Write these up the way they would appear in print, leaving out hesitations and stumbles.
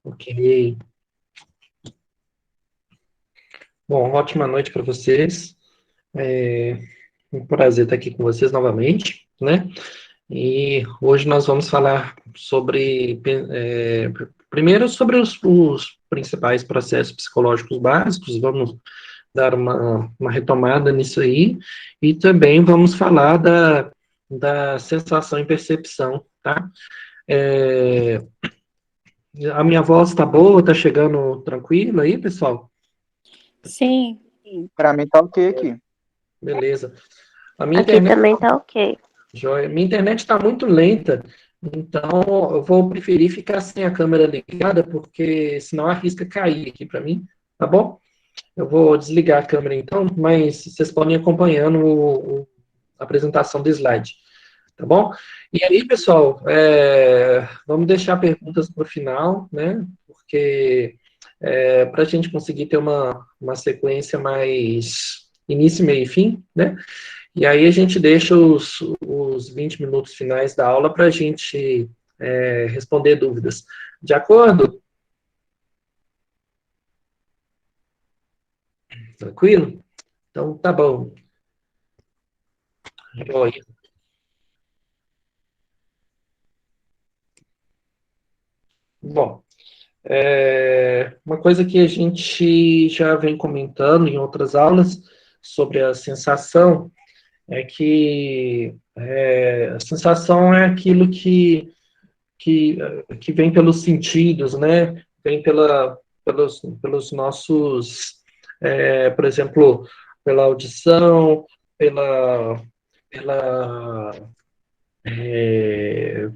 Ok. Bom, ótima noite para vocês. É um prazer estar aqui com vocês novamente, né? E hoje nós vamos falar sobre, primeiro, sobre os principais processos psicológicos básicos, vamos dar uma retomada nisso aí, e também vamos falar da sensação e percepção, tá? É, a minha voz está boa, está chegando tranquilo aí, pessoal? Sim, Para mim tá ok aqui. Beleza. A minha aqui internet, também tá ok. joia. Minha internet está muito lenta, então eu vou preferir ficar sem a câmera ligada, porque senão arrisca cair aqui para mim, tá bom? Eu vou desligar a câmera então, mas vocês podem ir acompanhando a apresentação do slide, tá bom? E aí, pessoal, vamos deixar perguntas para o final, né? Porque para a gente conseguir ter uma sequência mais início, meio e fim, né? E aí a gente deixa os 20 minutos finais da aula para a gente responder dúvidas. De acordo? Tranquilo? Então, tá bom. Joia. Bom, uma coisa que a gente já vem comentando em outras aulas sobre a sensação é que a sensação é aquilo que, que vem pelos sentidos, né? Vem pelos nossos, por exemplo, pela audição, pela é,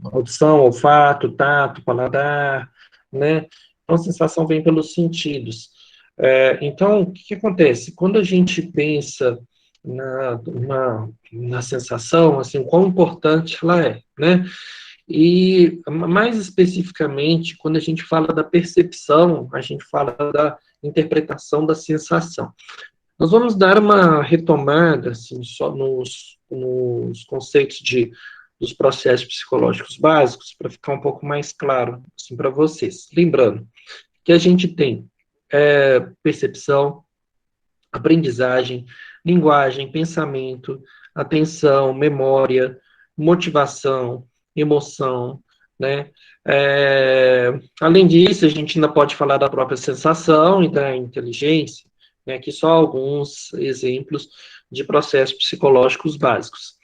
audição, olfato, tato, paladar, né? Então, a sensação vem pelos sentidos. Então, o que acontece? Quando a gente pensa na sensação, assim, quão importante ela é, né? E, mais especificamente, quando a gente fala da percepção, a gente fala da interpretação da sensação. Nós vamos dar uma retomada, assim, só nos conceitos dos processos psicológicos básicos, para ficar um pouco mais claro, assim, para vocês. Lembrando que a gente tem percepção, aprendizagem, linguagem, pensamento, atenção, memória, motivação, emoção, né? Além disso, a gente ainda pode falar da própria sensação e da inteligência, né? Aqui só alguns exemplos de processos psicológicos básicos.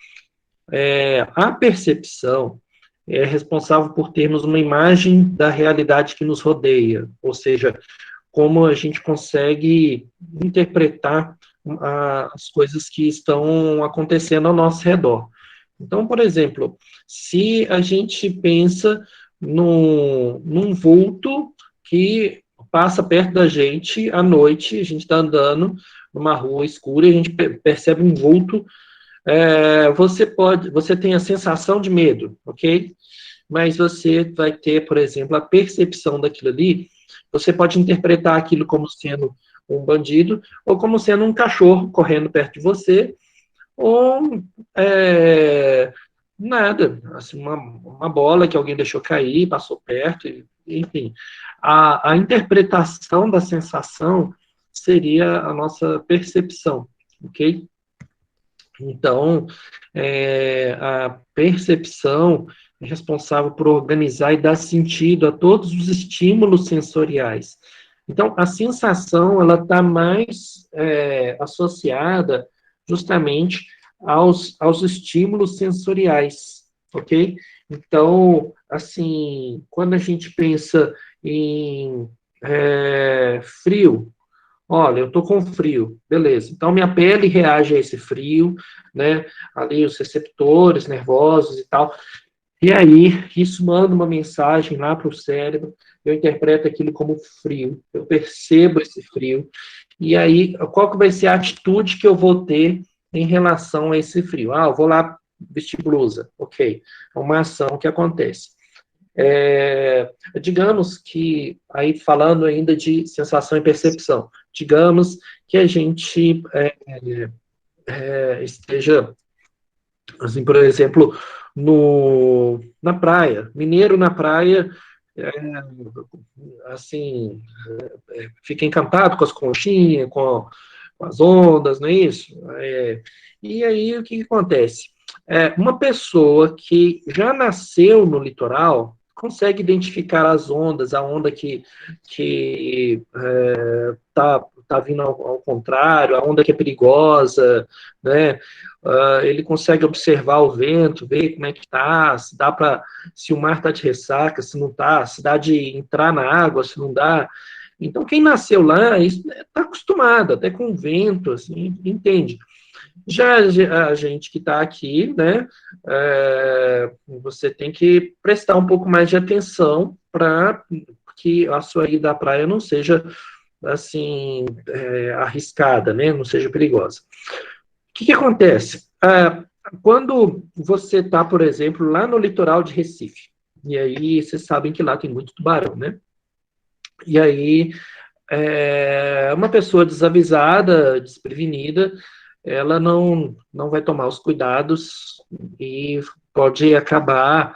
A percepção é responsável por termos uma imagem da realidade que nos rodeia, ou seja, como a gente consegue interpretar as coisas que estão acontecendo ao nosso redor. Então, por exemplo, se a gente pensa num vulto que passa perto da gente à noite, a gente está andando numa rua escura e a gente percebe um vulto, você tem a sensação de medo, ok? Mas você vai ter, por exemplo, a percepção daquilo ali. Você pode interpretar aquilo como sendo um bandido ou como sendo um cachorro correndo perto de você, ou nada, assim, uma bola que alguém deixou cair, passou perto, enfim. A interpretação da sensação seria a nossa percepção, ok? Então, a percepção é responsável por organizar e dar sentido a todos os estímulos sensoriais. Então, a sensação, ela está mais associada justamente aos estímulos sensoriais, ok? Então, assim, quando a gente pensa em frio, olha, eu tô com frio, beleza. Então, minha pele reage a esse frio, né? Ali os receptores nervosos e tal. E aí, isso manda uma mensagem lá para o cérebro, eu interpreto aquilo como frio, eu percebo esse frio. E aí, qual que vai ser a atitude que eu vou ter em relação a esse frio? Ah, eu vou lá vestir blusa, ok. É uma ação que acontece. Digamos que, aí falando ainda de sensação e percepção, digamos que a gente esteja, assim, por exemplo, na praia, mineiro na praia, assim, fica encantado com as conchinhas, com as ondas, não é isso? E aí, o que acontece? Uma pessoa que já nasceu no litoral consegue identificar as ondas, a onda que tá vindo ao contrário, a onda que é perigosa, né? Ele consegue observar o vento, ver como é que tá, se o mar está de ressaca, se não tá, se dá de entrar na água, se não dá. Então, quem nasceu lá está acostumado, até com o vento, assim, entende. Já a gente que está aqui, né, você tem que prestar um pouco mais de atenção para que a sua ida à praia não seja, assim, arriscada, né, não seja perigosa. O que acontece? Quando você está, por exemplo, lá no litoral de Recife, e aí vocês sabem que lá tem muito tubarão, né? E aí, uma pessoa desavisada, desprevenida, ela não vai tomar os cuidados e pode acabar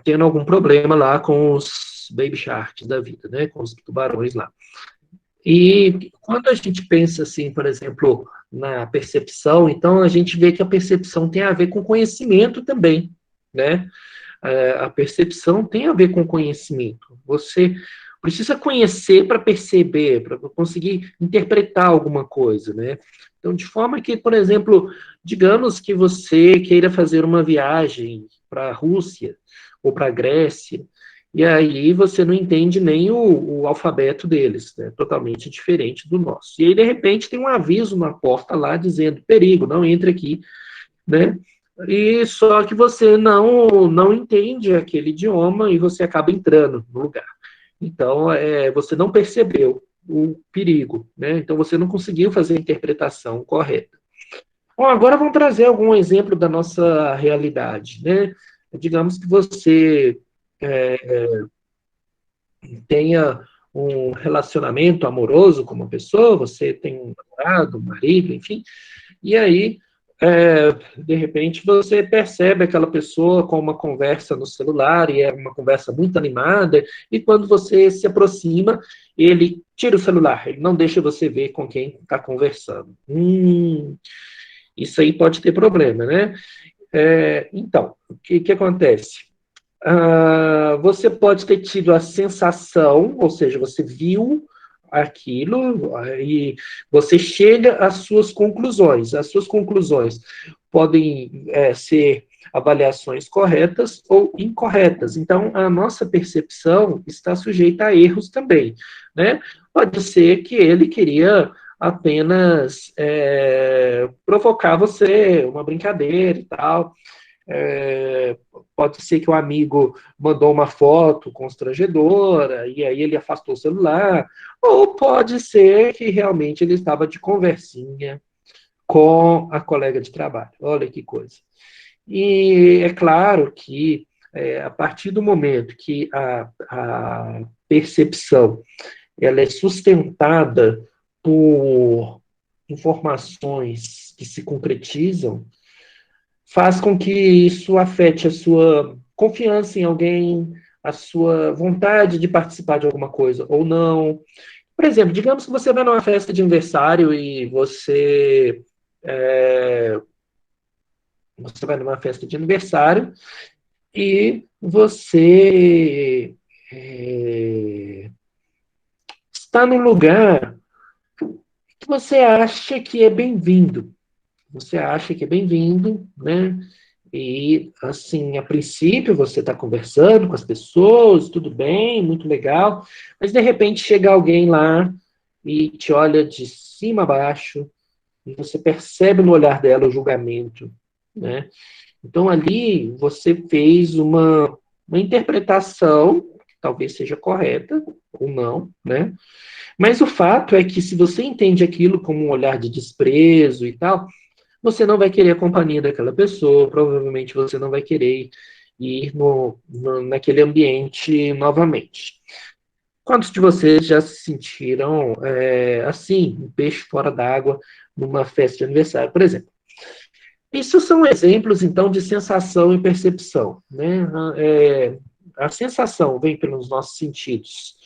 tendo algum problema lá com os baby sharks da vida, né? Com os tubarões lá. E quando a gente pensa assim, por exemplo, na percepção, então a gente vê que a percepção tem a ver com conhecimento também, né? A percepção tem a ver com conhecimento. Você precisa conhecer para perceber, para conseguir interpretar alguma coisa, né? Então, de forma que, por exemplo, digamos que você queira fazer uma viagem para a Rússia ou para a Grécia, e aí você não entende nem o alfabeto deles, né? Totalmente diferente do nosso. E aí, de repente, tem um aviso na porta lá dizendo: perigo, não entre aqui, né? E só que você não entende aquele idioma e você acaba entrando no lugar. Então, você não percebeu o perigo, né? Então, você não conseguiu fazer a interpretação correta. Bom, agora vamos trazer algum exemplo da nossa realidade, né? Digamos que você tenha um relacionamento amoroso com uma pessoa, você tem um namorado, um marido, enfim, e aí, de repente, você percebe aquela pessoa com uma conversa no celular, e é uma conversa muito animada, e quando você se aproxima, ele tira o celular, ele não deixa você ver com quem está conversando. Isso aí pode ter problema, né? Então, o que acontece? Você pode ter tido a sensação, ou seja, você viu aquilo e você chega às suas conclusões. As suas conclusões podem ser avaliações corretas ou incorretas. Então, a nossa percepção está sujeita a erros também, né? Pode ser que ele queria apenas provocar você, uma brincadeira e tal. Pode ser que o amigo mandou uma foto constrangedora e aí ele afastou o celular, ou pode ser que realmente ele estava de conversinha com a colega de trabalho. Olha que coisa. E é claro que a partir do momento que a percepção ela é sustentada por informações que se concretizam, faz com que isso afete a sua confiança em alguém, a sua vontade de participar de alguma coisa ou não. Por exemplo, digamos que você vai numa festa de aniversário e você vai numa festa de aniversário e você está num lugar que você acha que é bem-vindo. Você acha que é bem-vindo, né? E, assim, a princípio você está conversando com as pessoas, tudo bem, muito legal, mas de repente chega alguém lá e te olha de cima a baixo, e você percebe no olhar dela o julgamento, né? Então ali você fez uma interpretação, que talvez seja correta ou não, né? Mas o fato é que se você entende aquilo como um olhar de desprezo e tal, você não vai querer a companhia daquela pessoa, provavelmente você não vai querer ir naquele ambiente novamente. Quantos de vocês já se sentiram assim, um peixe fora d'água numa festa de aniversário, por exemplo? Isso são exemplos, então, de sensação e percepção, né? a sensação vem pelos nossos sentidos.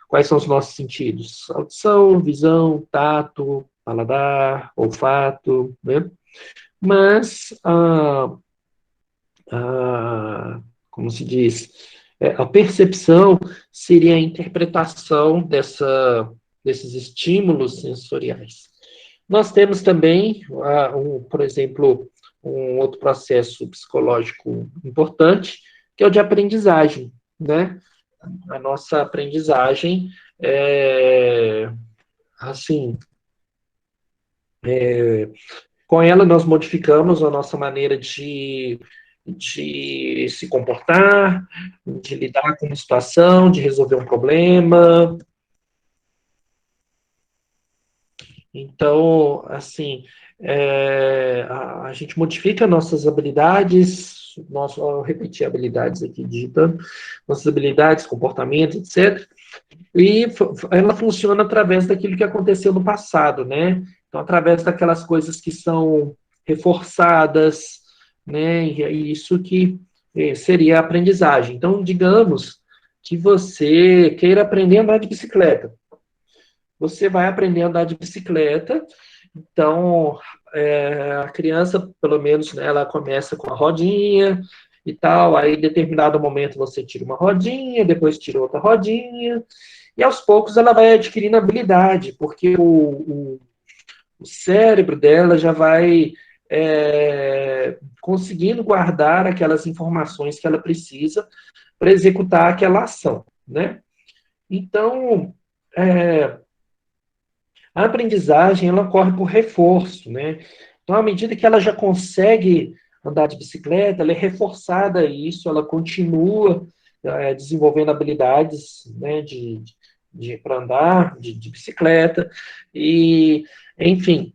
Quais são os nossos sentidos? Audição, visão, tato, paladar, olfato, né? Mas, como se diz, a percepção seria a interpretação desses estímulos sensoriais. Nós temos também, por exemplo, um outro processo psicológico importante, que é o de aprendizagem, né? A nossa aprendizagem assim, com ela nós modificamos a nossa maneira de se comportar, de lidar com uma situação, de resolver um problema. Então, assim, a gente modifica nossas habilidades, vou repetir habilidades aqui, digitando, nossas habilidades, comportamentos, etc. E ela funciona através daquilo que aconteceu no passado, né? Então, através daquelas coisas que são reforçadas, né? E é isso que seria a aprendizagem. Então, digamos que você queira aprender a andar de bicicleta. Você vai aprender a andar de bicicleta, então a criança, pelo menos, né, ela começa com a rodinha e tal, aí em determinado momento você tira uma rodinha, depois tira outra rodinha, e aos poucos ela vai adquirindo habilidade, porque o cérebro dela já vai conseguindo guardar aquelas informações que ela precisa para executar aquela ação, né? Então, a aprendizagem, ela ocorre por reforço, né? Então, à medida que ela já consegue andar de bicicleta, ela é reforçada a isso, ela continua desenvolvendo habilidades, né, para andar de bicicleta, e, enfim,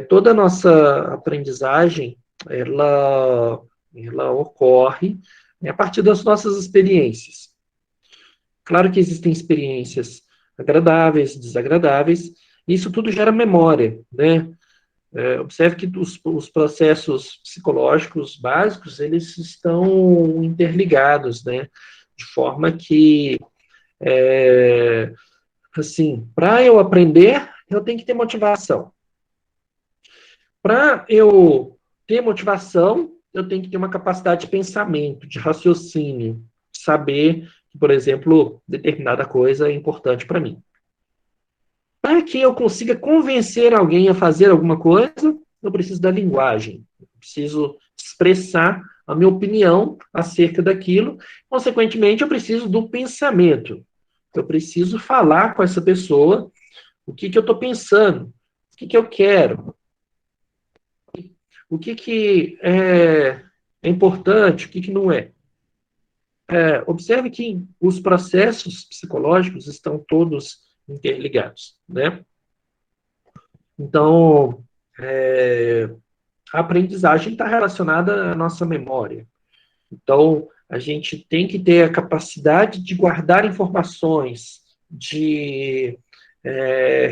toda a nossa aprendizagem, ela ocorre, né, a partir das nossas experiências. Claro que existem experiências agradáveis, desagradáveis, isso tudo gera memória, né? Observe que os processos psicológicos básicos, eles estão interligados, né? De forma que, assim, para eu aprender, eu tenho que ter motivação. Para eu ter motivação, eu tenho que ter uma capacidade de pensamento, de raciocínio, saber que, por exemplo, determinada coisa é importante para mim. Para que eu consiga convencer alguém a fazer alguma coisa, eu preciso da linguagem. Eu preciso expressar a minha opinião acerca daquilo. Consequentemente, eu preciso do pensamento. Eu preciso falar com essa pessoa o que eu estou pensando, o que eu quero, o que é importante, o que não é. Observe que os processos psicológicos estão todos interligados, né? Então, a aprendizagem está relacionada à nossa memória. Então, a gente tem que ter a capacidade de guardar informações, de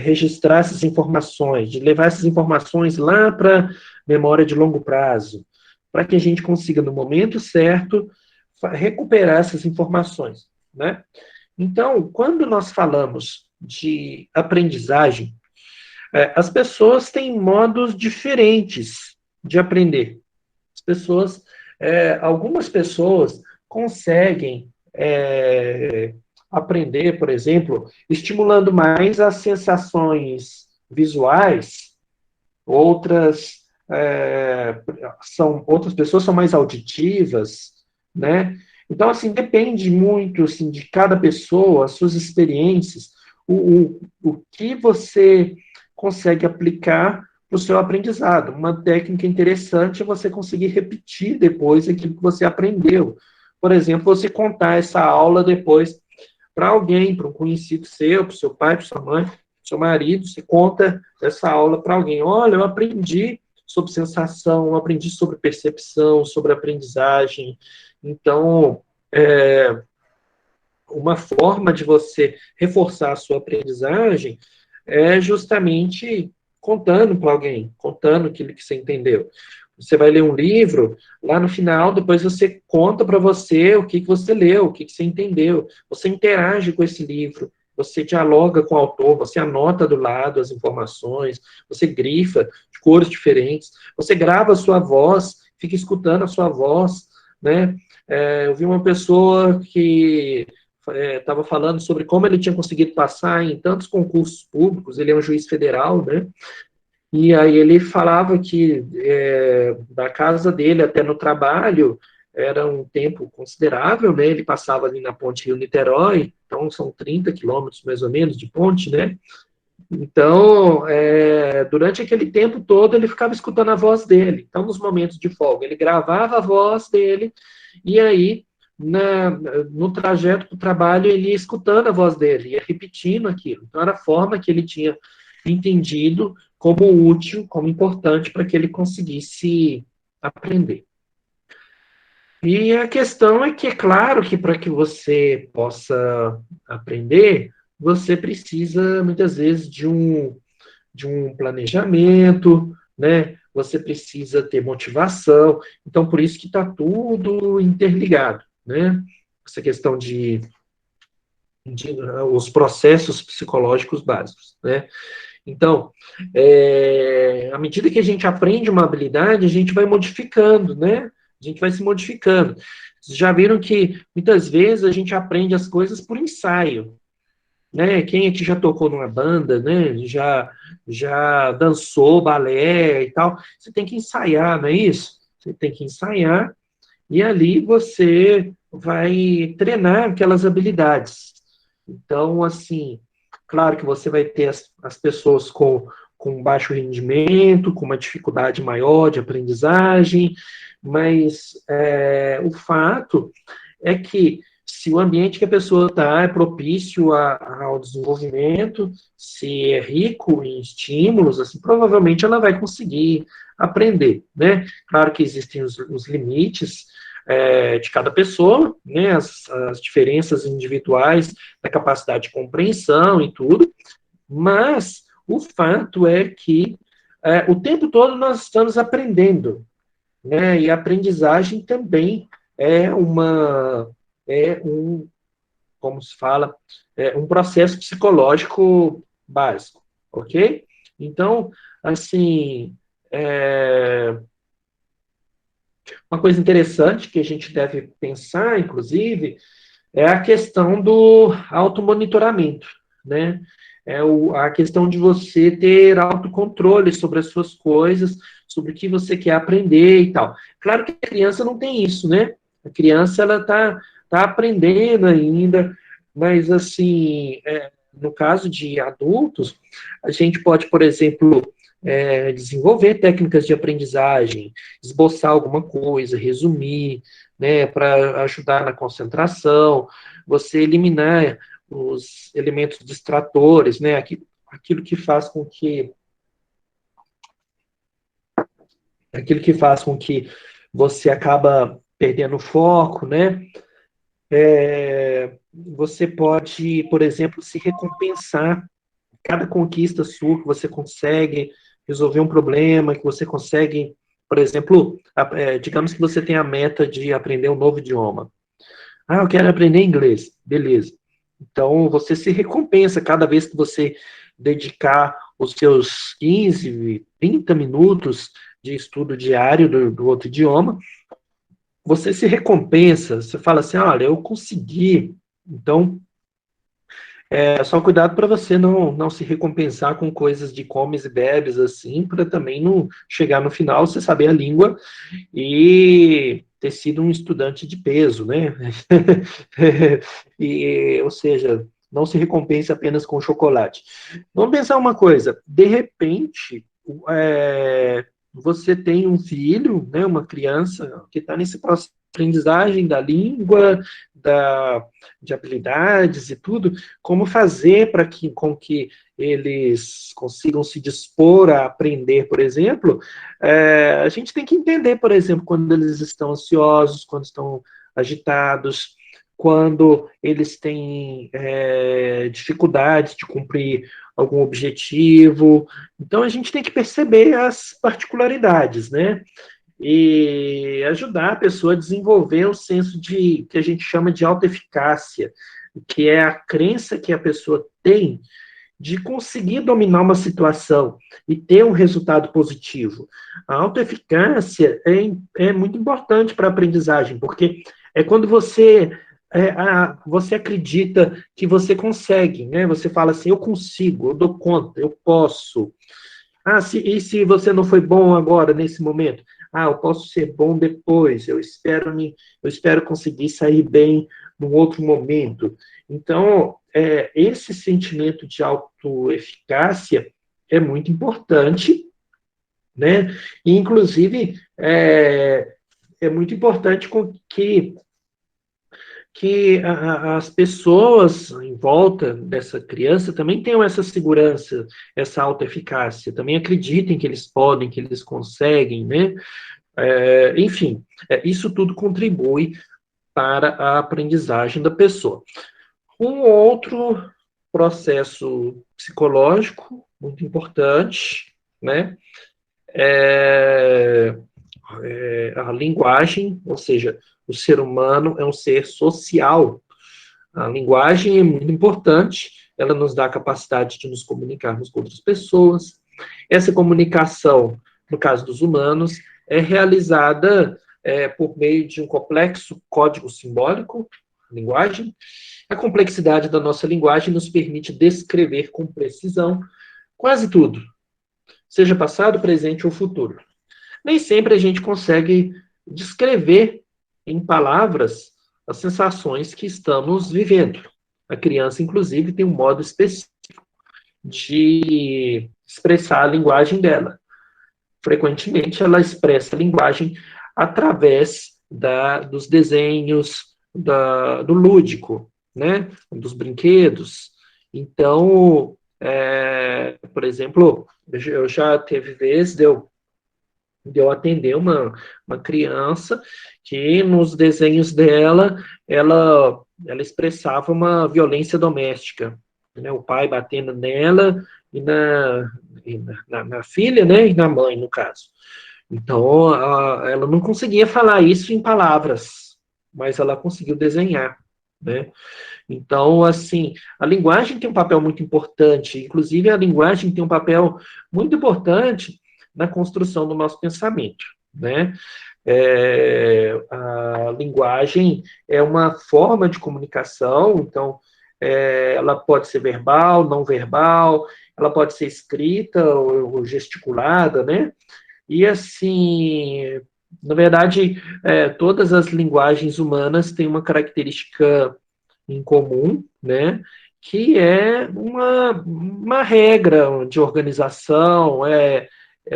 registrar essas informações, de levar essas informações lá para memória de longo prazo, para que a gente consiga, no momento certo, recuperar essas informações, né? Então, quando nós falamos de aprendizagem, as pessoas têm modos diferentes de aprender. As pessoas, algumas pessoas conseguem aprender, por exemplo, estimulando mais as sensações visuais, outras outras pessoas são mais auditivas, né? Então, assim, depende muito assim, de cada pessoa, as suas experiências, o que você consegue aplicar para o seu aprendizado. Uma técnica interessante é você conseguir repetir depois aquilo que você aprendeu. Por exemplo, você contar essa aula depois para alguém, para um conhecido seu, para o seu pai, para sua mãe, para o seu marido, você conta essa aula para alguém. Olha, eu aprendi sobre sensação, eu aprendi sobre percepção, sobre aprendizagem. Então, uma forma de você reforçar a sua aprendizagem é justamente contando para alguém, contando aquilo que você entendeu. Você vai ler um livro, lá no final, depois você conta para você o que você leu, o que você entendeu. Você interage com esse livro, você dialoga com o autor, você anota do lado as informações, você grifa de cores diferentes, você grava a sua voz, fica escutando a sua voz, né? Eu vi uma pessoa que estava falando sobre como ele tinha conseguido passar em tantos concursos públicos, ele é um juiz federal, né? E aí ele falava que da casa dele até no trabalho era um tempo considerável, né? Ele passava ali na ponte Rio-Niterói, então são 30 quilômetros mais ou menos de ponte, né? Então, durante aquele tempo todo, ele ficava escutando a voz dele. Então, nos momentos de folga, ele gravava a voz dele, e aí, no trajeto para o trabalho, ele ia escutando a voz dele, ia repetindo aquilo. Então, era a forma que ele tinha entendido como útil, como importante para que ele conseguisse aprender. E a questão é que, é claro que para que você possa aprender, você precisa, muitas vezes, de um planejamento, né? Você precisa ter motivação. Então, por isso que está tudo interligado, né? Essa questão de os processos psicológicos básicos, né? Então, à medida que a gente aprende uma habilidade, a gente vai modificando, né? A gente vai se modificando. Vocês já viram que muitas vezes a gente aprende as coisas por ensaio, né? Quem aqui já tocou numa banda, né? Já dançou balé e tal. Você tem que ensaiar, não é isso? Você tem que ensaiar e ali você vai treinar aquelas habilidades. Então, assim, claro que você vai ter as pessoas com baixo rendimento, com uma dificuldade maior de aprendizagem, mas o fato é que se o ambiente que a pessoa está é propício ao desenvolvimento, se é rico em estímulos, assim, provavelmente ela vai conseguir aprender, né? Claro que existem os limites de cada pessoa, né? As diferenças individuais da capacidade de compreensão e tudo, mas o fato é que o tempo todo nós estamos aprendendo, né? E a aprendizagem também é como se fala, um processo psicológico básico, ok? Então, assim, uma coisa interessante que a gente deve pensar, inclusive, é a questão do automonitoramento, né? A questão de você ter autocontrole sobre as suas coisas, sobre o que você quer aprender e tal. Claro que a criança não tem isso, né? A criança, ela tá aprendendo ainda, mas, assim, no caso de adultos, a gente pode, por exemplo, desenvolver técnicas de aprendizagem, esboçar alguma coisa, resumir, né, para ajudar na concentração, você eliminar os elementos distratores, né, aquilo que faz com que você acaba perdendo o foco, né? Você pode, por exemplo, se recompensar cada conquista sua que você consegue resolver um problema, que você consegue, por exemplo, digamos que você tem a meta de aprender um novo idioma. Ah, eu quero aprender inglês. Beleza. Então, você se recompensa cada vez que você dedicar os seus 15, 30 minutos de estudo diário do outro idioma. Você se recompensa, você fala assim, olha, eu consegui. Então, só cuidado para você não se recompensar com coisas de comes e bebes, assim, para também não chegar no final, você saber a língua e ter sido um estudante de peso, né? Ou seja, não se recompense apenas com chocolate. Vamos pensar uma coisa, de repente, você tem um filho, né, uma criança que está nesse processo de aprendizagem da língua, de habilidades e tudo, como fazer com que eles consigam se dispor a aprender, por exemplo, a gente tem que entender, por exemplo, quando eles estão ansiosos, quando estão agitados, quando eles têm dificuldades de cumprir algum objetivo. Então, a gente tem que perceber as particularidades, né? e ajudar a pessoa a desenvolver um senso de, que a gente chama de autoeficácia, que é a crença que a pessoa tem de conseguir dominar uma situação e ter um resultado positivo. A autoeficácia é muito importante para a aprendizagem, porque é quando você acredita que você consegue, né? Você fala assim, eu consigo, eu dou conta, eu posso. E se você não foi bom agora, nesse momento? Eu posso ser bom depois, eu espero conseguir sair bem num outro momento. Então, esse sentimento de autoeficácia é muito importante, né? E, inclusive, é muito importante que as pessoas em volta dessa criança também tenham essa segurança, essa autoeficácia, também acreditem que eles podem, que eles conseguem, né? Enfim, isso tudo contribui para a aprendizagem da pessoa. Um outro processo psicológico muito importante, né? A linguagem, ou seja, o ser humano é um ser social. A linguagem é muito importante, ela nos dá a capacidade de nos comunicarmos com outras pessoas. Essa comunicação, no caso dos humanos, é realizada por meio de um complexo código simbólico, linguagem. A complexidade da nossa linguagem nos permite descrever com precisão quase tudo, seja passado, presente ou futuro. Nem sempre a gente consegue descrever em palavras as sensações que estamos vivendo. A criança, inclusive, tem um modo específico de expressar a linguagem dela. Frequentemente, ela expressa a linguagem através dos desenhos, do lúdico, né? Dos brinquedos. Então, por exemplo, eu já teve vezes de eu atender uma criança que nos desenhos dela, ela expressava uma violência doméstica, né? O pai batendo nela e na filha, né? E na mãe, no caso. Então, ela não conseguia falar isso em palavras, mas ela conseguiu desenhar, né? Então, assim, a linguagem tem um papel muito importante, inclusive a linguagem tem um papel muito importante na construção do nosso pensamento, né? A linguagem é uma forma de comunicação, então, ela pode ser verbal, não verbal, ela pode ser escrita ou gesticulada, né? E, assim, na verdade, todas as linguagens humanas têm uma característica em comum, né? Que é uma regra de organização, é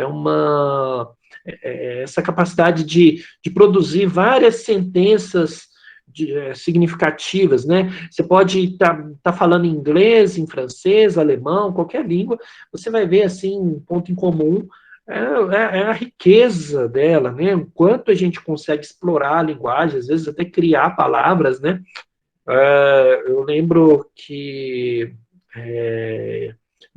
uma essa capacidade de produzir várias sentenças significativas, né? Você pode tá falando inglês, em francês, alemão, qualquer língua, você vai ver assim um ponto em comum. É a riqueza dela, né? O quanto a gente consegue explorar a linguagem, às vezes até criar palavras, né? Eu lembro que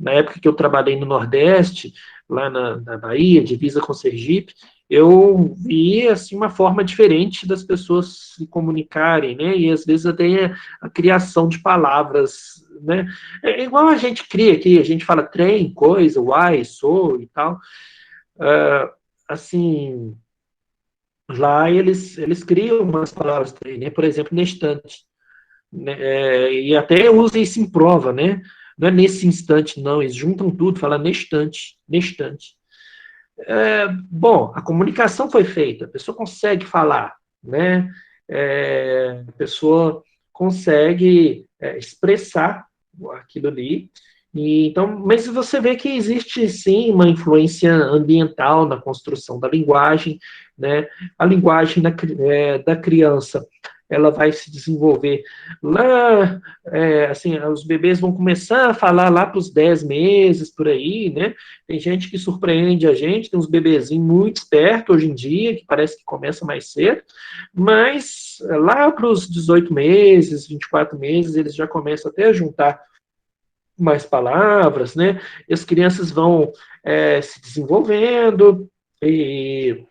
na época que eu trabalhei no Nordeste, lá na Bahia, divisa com Sergipe, eu vi assim uma forma diferente das pessoas se comunicarem, né? E às vezes até a criação de palavras, né? É igual a gente cria aqui, a gente fala trem, coisa, uai, sou e tal. Assim, lá eles criam umas palavras, né? Por exemplo, nestante, né? E até usa isso em prova, né? Não é nesse instante, não. Eles juntam tudo, falam nestante, nestante. Bom, a comunicação foi feita, a pessoa consegue falar, né? A pessoa consegue expressar aquilo ali. Então, mas você vê que existe sim uma influência ambiental na construção da linguagem, né? A linguagem da criança, ela vai se desenvolver lá, assim, os bebês vão começar a falar lá para os 10 meses, por aí, né? Tem gente que surpreende a gente, tem uns bebezinhos muito espertos hoje em dia, que parece que começa mais cedo, mas lá para os 18 meses, 24 meses, eles já começam até a juntar mais palavras, né? E as crianças vão se desenvolvendo, e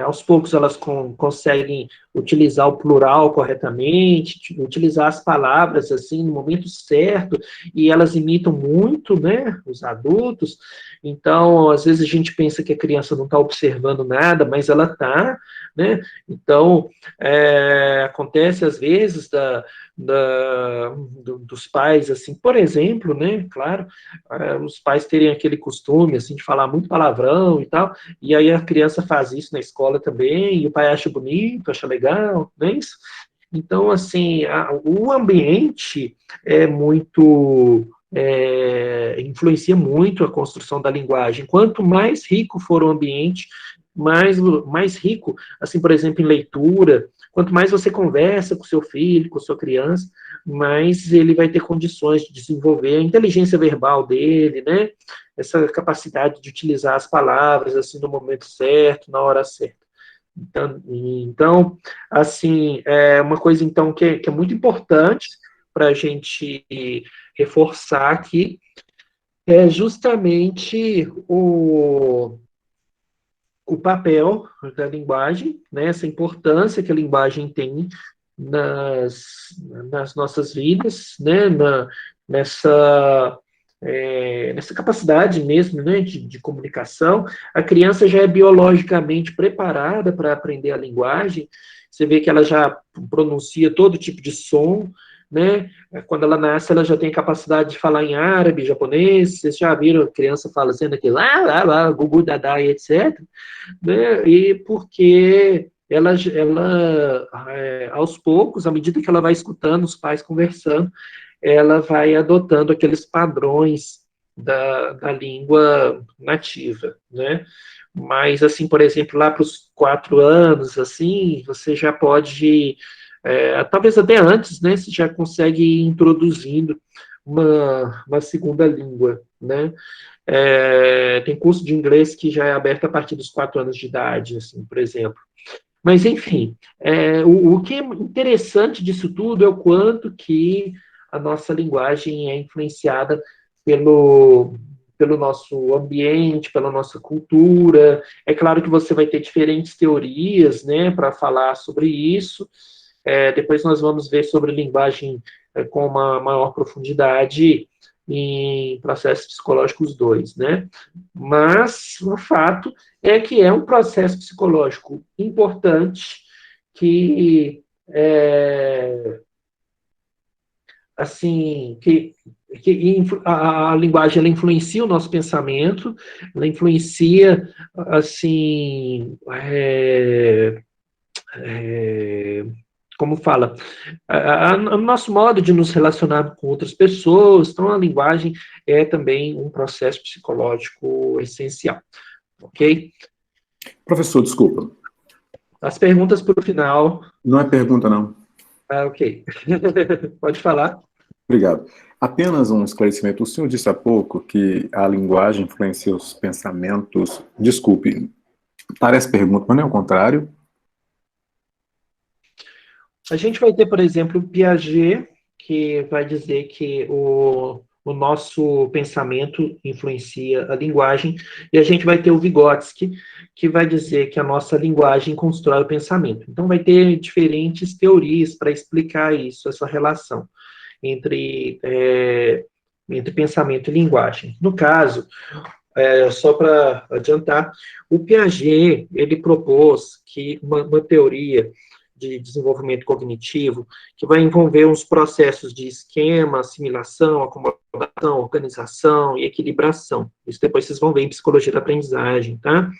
aos poucos elas conseguem utilizar o plural corretamente, utilizar as palavras assim no momento certo, e elas imitam muito, né, os adultos. Então, às vezes a gente pensa que a criança não está observando nada, mas ela está, né? Então, acontece às vezes dos pais, assim, por exemplo, né, claro, os pais terem aquele costume, assim, de falar muito palavrão e tal, e aí a criança faz isso na escola também, e o pai acha bonito, acha legal, não é isso? Então, assim, o ambiente é muito, influencia muito a construção da linguagem. Quanto mais rico for o ambiente, mais rico, assim, por exemplo, em leitura, quanto mais você conversa com seu filho, com sua criança, mais ele vai ter condições de desenvolver a inteligência verbal dele, né? Essa capacidade de utilizar as palavras, assim, no momento certo, na hora certa. Então, assim, é uma coisa, então, que é muito importante para a gente reforçar aqui, é justamente o papel da linguagem, né, essa importância que a linguagem tem nas nossas vidas, né, nessa, nessa capacidade mesmo, né, de comunicação. A criança já é biologicamente preparada para aprender a linguagem, você vê que ela já pronuncia todo tipo de som, né? Quando ela nasce, ela já tem capacidade de falar em árabe, japonês. Vocês já viram a criança falando aqui, lá, gugu, dadá, etc, né? E porque ela aos poucos, à medida que ela vai escutando os pais conversando, ela vai adotando aqueles padrões da língua nativa, né? Mas, assim, por exemplo, lá para os 4 anos, assim, você já pode, talvez até antes, né? Você já consegue ir introduzindo uma segunda língua, né? Tem curso de inglês que já é aberto a partir dos 4 anos de idade, assim, por exemplo. Mas, enfim, o que é interessante disso tudo é o quanto que a nossa linguagem é influenciada pelo nosso ambiente, pela nossa cultura. É claro que você vai ter diferentes teorias, né, para falar sobre isso. Depois nós vamos ver sobre linguagem com uma maior profundidade em processos psicológicos 2, né? Mas o fato é que é um processo psicológico importante que assim que a linguagem ela influencia o nosso pensamento, ela influencia assim como fala, o nosso modo de nos relacionar com outras pessoas. Então, a linguagem é também um processo psicológico essencial, ok? Professor, desculpa. As perguntas para o final. Não é pergunta, não. Ok. Pode falar. Obrigado. Apenas um esclarecimento. O senhor disse há pouco que a linguagem influencia os pensamentos. Desculpe, parece pergunta, mas não é o contrário. A gente vai ter, por exemplo, o Piaget, que vai dizer que o nosso pensamento influencia a linguagem, e a gente vai ter o Vygotsky, que vai dizer que a nossa linguagem constrói o pensamento. Então, vai ter diferentes teorias para explicar isso, essa relação entre pensamento e linguagem. No caso, só para adiantar, o Piaget, ele propôs que uma teoria de desenvolvimento cognitivo que vai envolver uns processos de esquema, assimilação, acomodação, organização e equilibração. Isso depois vocês vão ver em psicologia da aprendizagem, tá?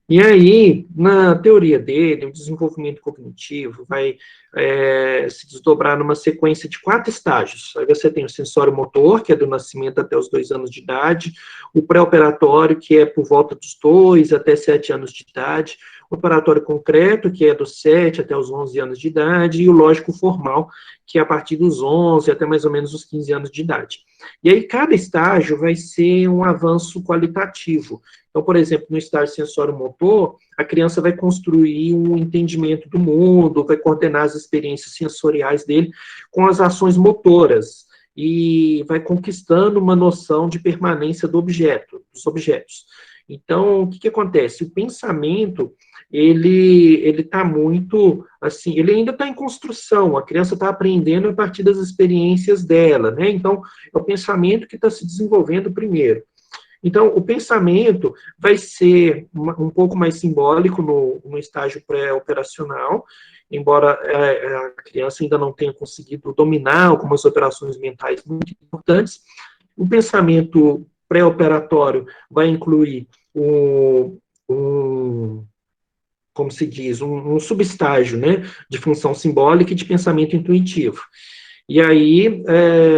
E aí, na teoria dele, o desenvolvimento cognitivo vai se desdobrar numa sequência de 4 estágios. Aí você tem o sensório-motor, que é do nascimento até os 2 anos de idade, o pré-operatório, que é por volta dos 2 até 7 anos de idade, o operatório concreto, que é dos 7 até os 11 anos de idade, e o lógico formal, que é a partir dos 11 até mais ou menos os 15 anos de idade. E aí, cada estágio vai ser um avanço qualitativo. Então, por exemplo, no estágio sensório-motor, a criança vai construir um entendimento do mundo, vai coordenar as experiências sensoriais dele com as ações motoras e vai conquistando uma noção de permanência do objeto, dos objetos. Então, o que que acontece? O pensamento, ele está muito, assim, ele ainda está em construção, a criança está aprendendo a partir das experiências dela, né? Então, é o pensamento que está se desenvolvendo primeiro. Então, o pensamento vai ser um pouco mais simbólico no estágio pré-operacional, embora a criança ainda não tenha conseguido dominar algumas operações mentais muito importantes. O pensamento pré-operatório vai incluir como se diz, um subestágio, né, de função simbólica e de pensamento intuitivo. E aí,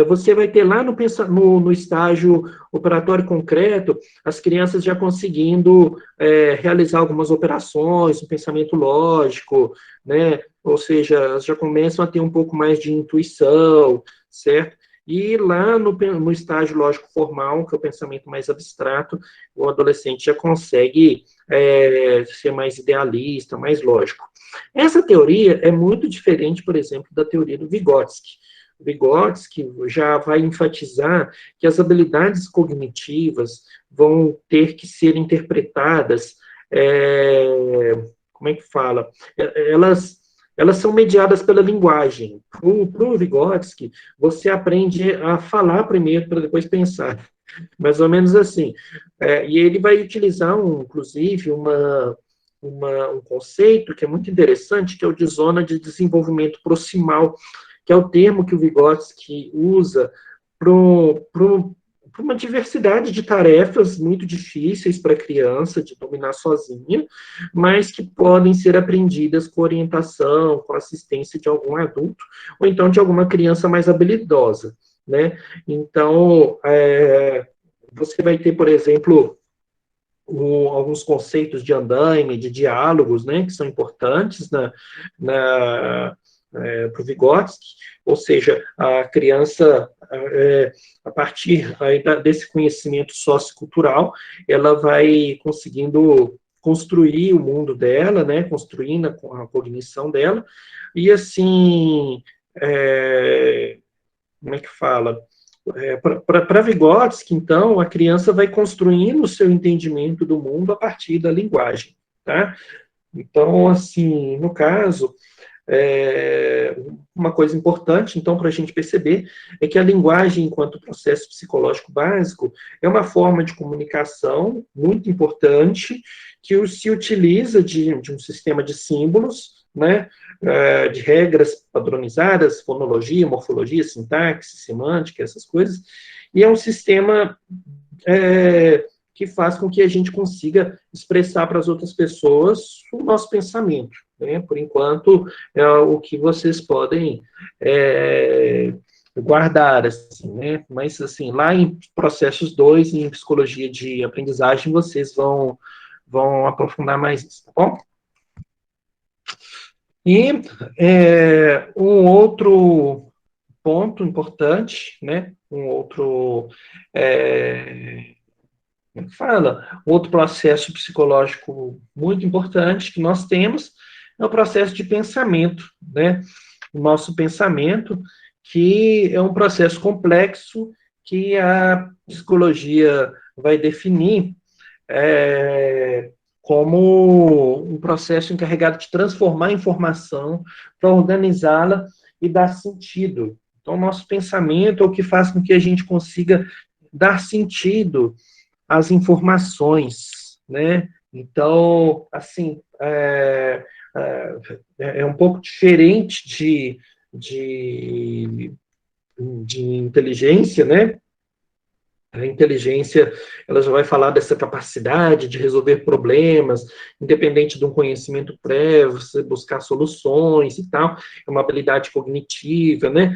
você vai ter lá no estágio operatório concreto, as crianças já conseguindo realizar algumas operações, um pensamento lógico, né? Ou seja, elas já começam a ter um pouco mais de intuição, certo? E lá no estágio lógico formal, que é o pensamento mais abstrato, o adolescente já consegue ser mais idealista, mais lógico. Essa teoria é muito diferente, por exemplo, da teoria do Vygotsky. O Vygotsky já vai enfatizar que as habilidades cognitivas vão ter que ser interpretadas, como é que fala? Elas são mediadas pela linguagem. Para o Vygotsky, você aprende a falar primeiro para depois pensar. Mais ou menos assim. E ele vai utilizar, inclusive, um conceito que é muito interessante, que é o de zona de desenvolvimento proximal, que é o termo que o Vygotsky usa para uma diversidade de tarefas muito difíceis para a criança de dominar sozinha, mas que podem ser aprendidas com orientação, com assistência de algum adulto, ou então de alguma criança mais habilidosa, né? Então, você vai ter, por exemplo, alguns conceitos de andaime, de diálogos, né, que são importantes para o Vygotsky, ou seja, a criança, a partir desse conhecimento sociocultural, ela vai conseguindo construir o mundo dela, né, construindo a cognição dela, e assim, como é que fala? Para Vygotsky, então, a criança vai construindo o seu entendimento do mundo a partir da linguagem, tá? Então, assim, no caso, uma coisa importante, então, para a gente perceber, é que a linguagem, enquanto processo psicológico básico, é uma forma de comunicação muito importante que se utiliza de um sistema de símbolos, né, de regras padronizadas, fonologia, morfologia, sintaxe, semântica, essas coisas, e é um sistema que faz com que a gente consiga expressar para as outras pessoas o nosso pensamento, né? Por enquanto, é o que vocês podem guardar, assim, né? Mas, assim, lá em processos 2, em psicologia de aprendizagem, vocês vão aprofundar mais isso, tá bom? E um outro ponto importante, né? Um outro um outro processo psicológico muito importante que nós temos é o processo de pensamento, né? O nosso pensamento, que é um processo complexo que a psicologia vai definir como um processo encarregado de transformar a informação para organizá-la e dar sentido. Então, o nosso pensamento é o que faz com que a gente consiga dar sentido às informações, né? Então, assim, é um pouco diferente de inteligência, né? A inteligência, ela já vai falar dessa capacidade de resolver problemas, independente de um conhecimento prévio, você buscar soluções e tal, é uma habilidade cognitiva, né?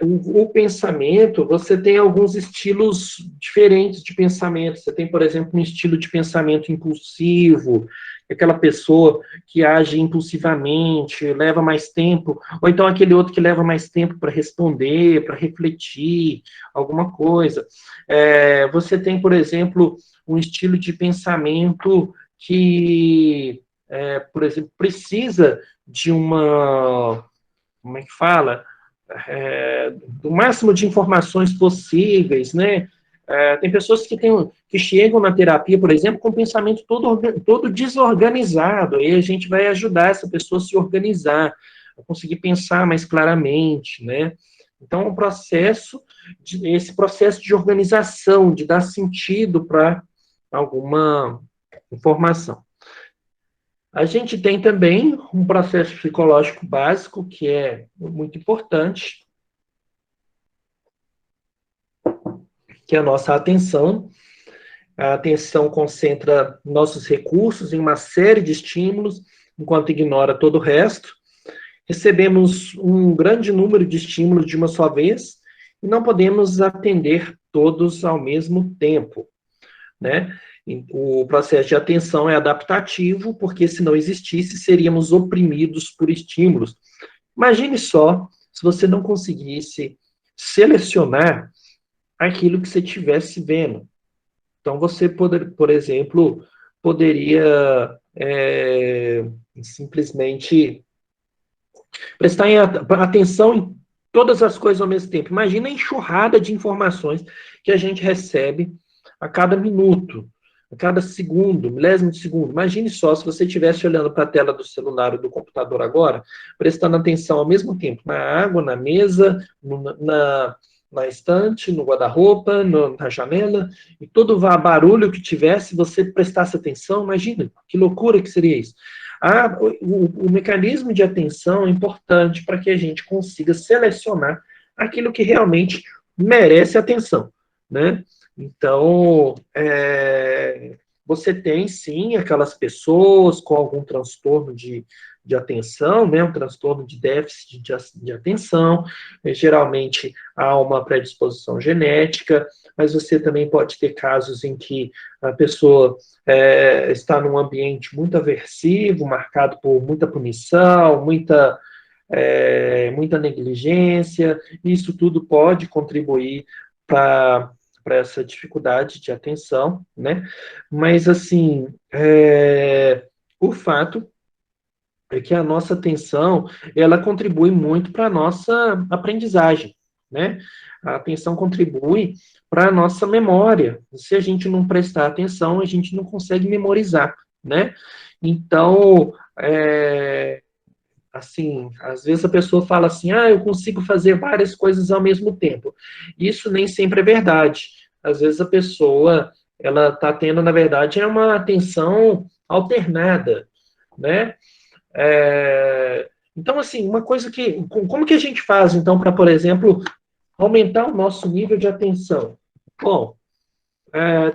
O pensamento, você tem alguns estilos diferentes de pensamento. Você tem, por exemplo, um estilo de pensamento impulsivo, aquela pessoa que age impulsivamente, leva mais tempo, ou então aquele outro que leva mais tempo para responder, para refletir, alguma coisa. Você tem, por exemplo, um estilo de pensamento que, por exemplo, precisa de como é que fala? Do máximo de informações possíveis, né? Tem pessoas que chegam na terapia, por exemplo, com o pensamento todo desorganizado, e a gente vai ajudar essa pessoa a se organizar, a conseguir pensar mais claramente, né? Então, esse processo de organização, de dar sentido para alguma informação. A gente tem também um processo psicológico básico, que é muito importante, que é a nossa atenção. A atenção concentra nossos recursos em uma série de estímulos, enquanto ignora todo o resto. Recebemos um grande número de estímulos de uma só vez e não podemos atender todos ao mesmo tempo, né? O processo de atenção é adaptativo, porque se não existisse, seríamos oprimidos por estímulos. Imagine só se você não conseguisse selecionar aquilo que você estivesse vendo. Então, você, por exemplo, poderia simplesmente prestar atenção em todas as coisas ao mesmo tempo. Imagina a enxurrada de informações que a gente recebe a cada minuto, a cada segundo, milésimo de segundo. Imagine só se você estivesse olhando para a tela do celular ou do computador agora, prestando atenção ao mesmo tempo na água, na mesa, na estante, no guarda-roupa, na janela, e todo o barulho que tivesse, você prestasse atenção. Imagina, que loucura que seria isso. O mecanismo de atenção é importante para que a gente consiga selecionar aquilo que realmente merece atenção, né? Então, você tem, sim, aquelas pessoas com algum transtorno de atenção, né, um transtorno de déficit de atenção, geralmente há uma predisposição genética, mas você também pode ter casos em que a pessoa está num ambiente muito aversivo, marcado por muita punição, muita negligência. Isso tudo pode contribuir para essa dificuldade de atenção, né? Mas, assim, o fato é que a nossa atenção, ela contribui muito para a nossa aprendizagem, né? A atenção contribui para a nossa memória. Se a gente não prestar atenção, a gente não consegue memorizar, né? Então, assim, às vezes a pessoa fala assim, eu consigo fazer várias coisas ao mesmo tempo. Isso nem sempre é verdade. Às vezes a pessoa, ela está tendo, na verdade, uma atenção alternada, né? Então, assim, uma coisa que... Como que a gente faz, então, para, por exemplo, aumentar o nosso nível de atenção? Bom,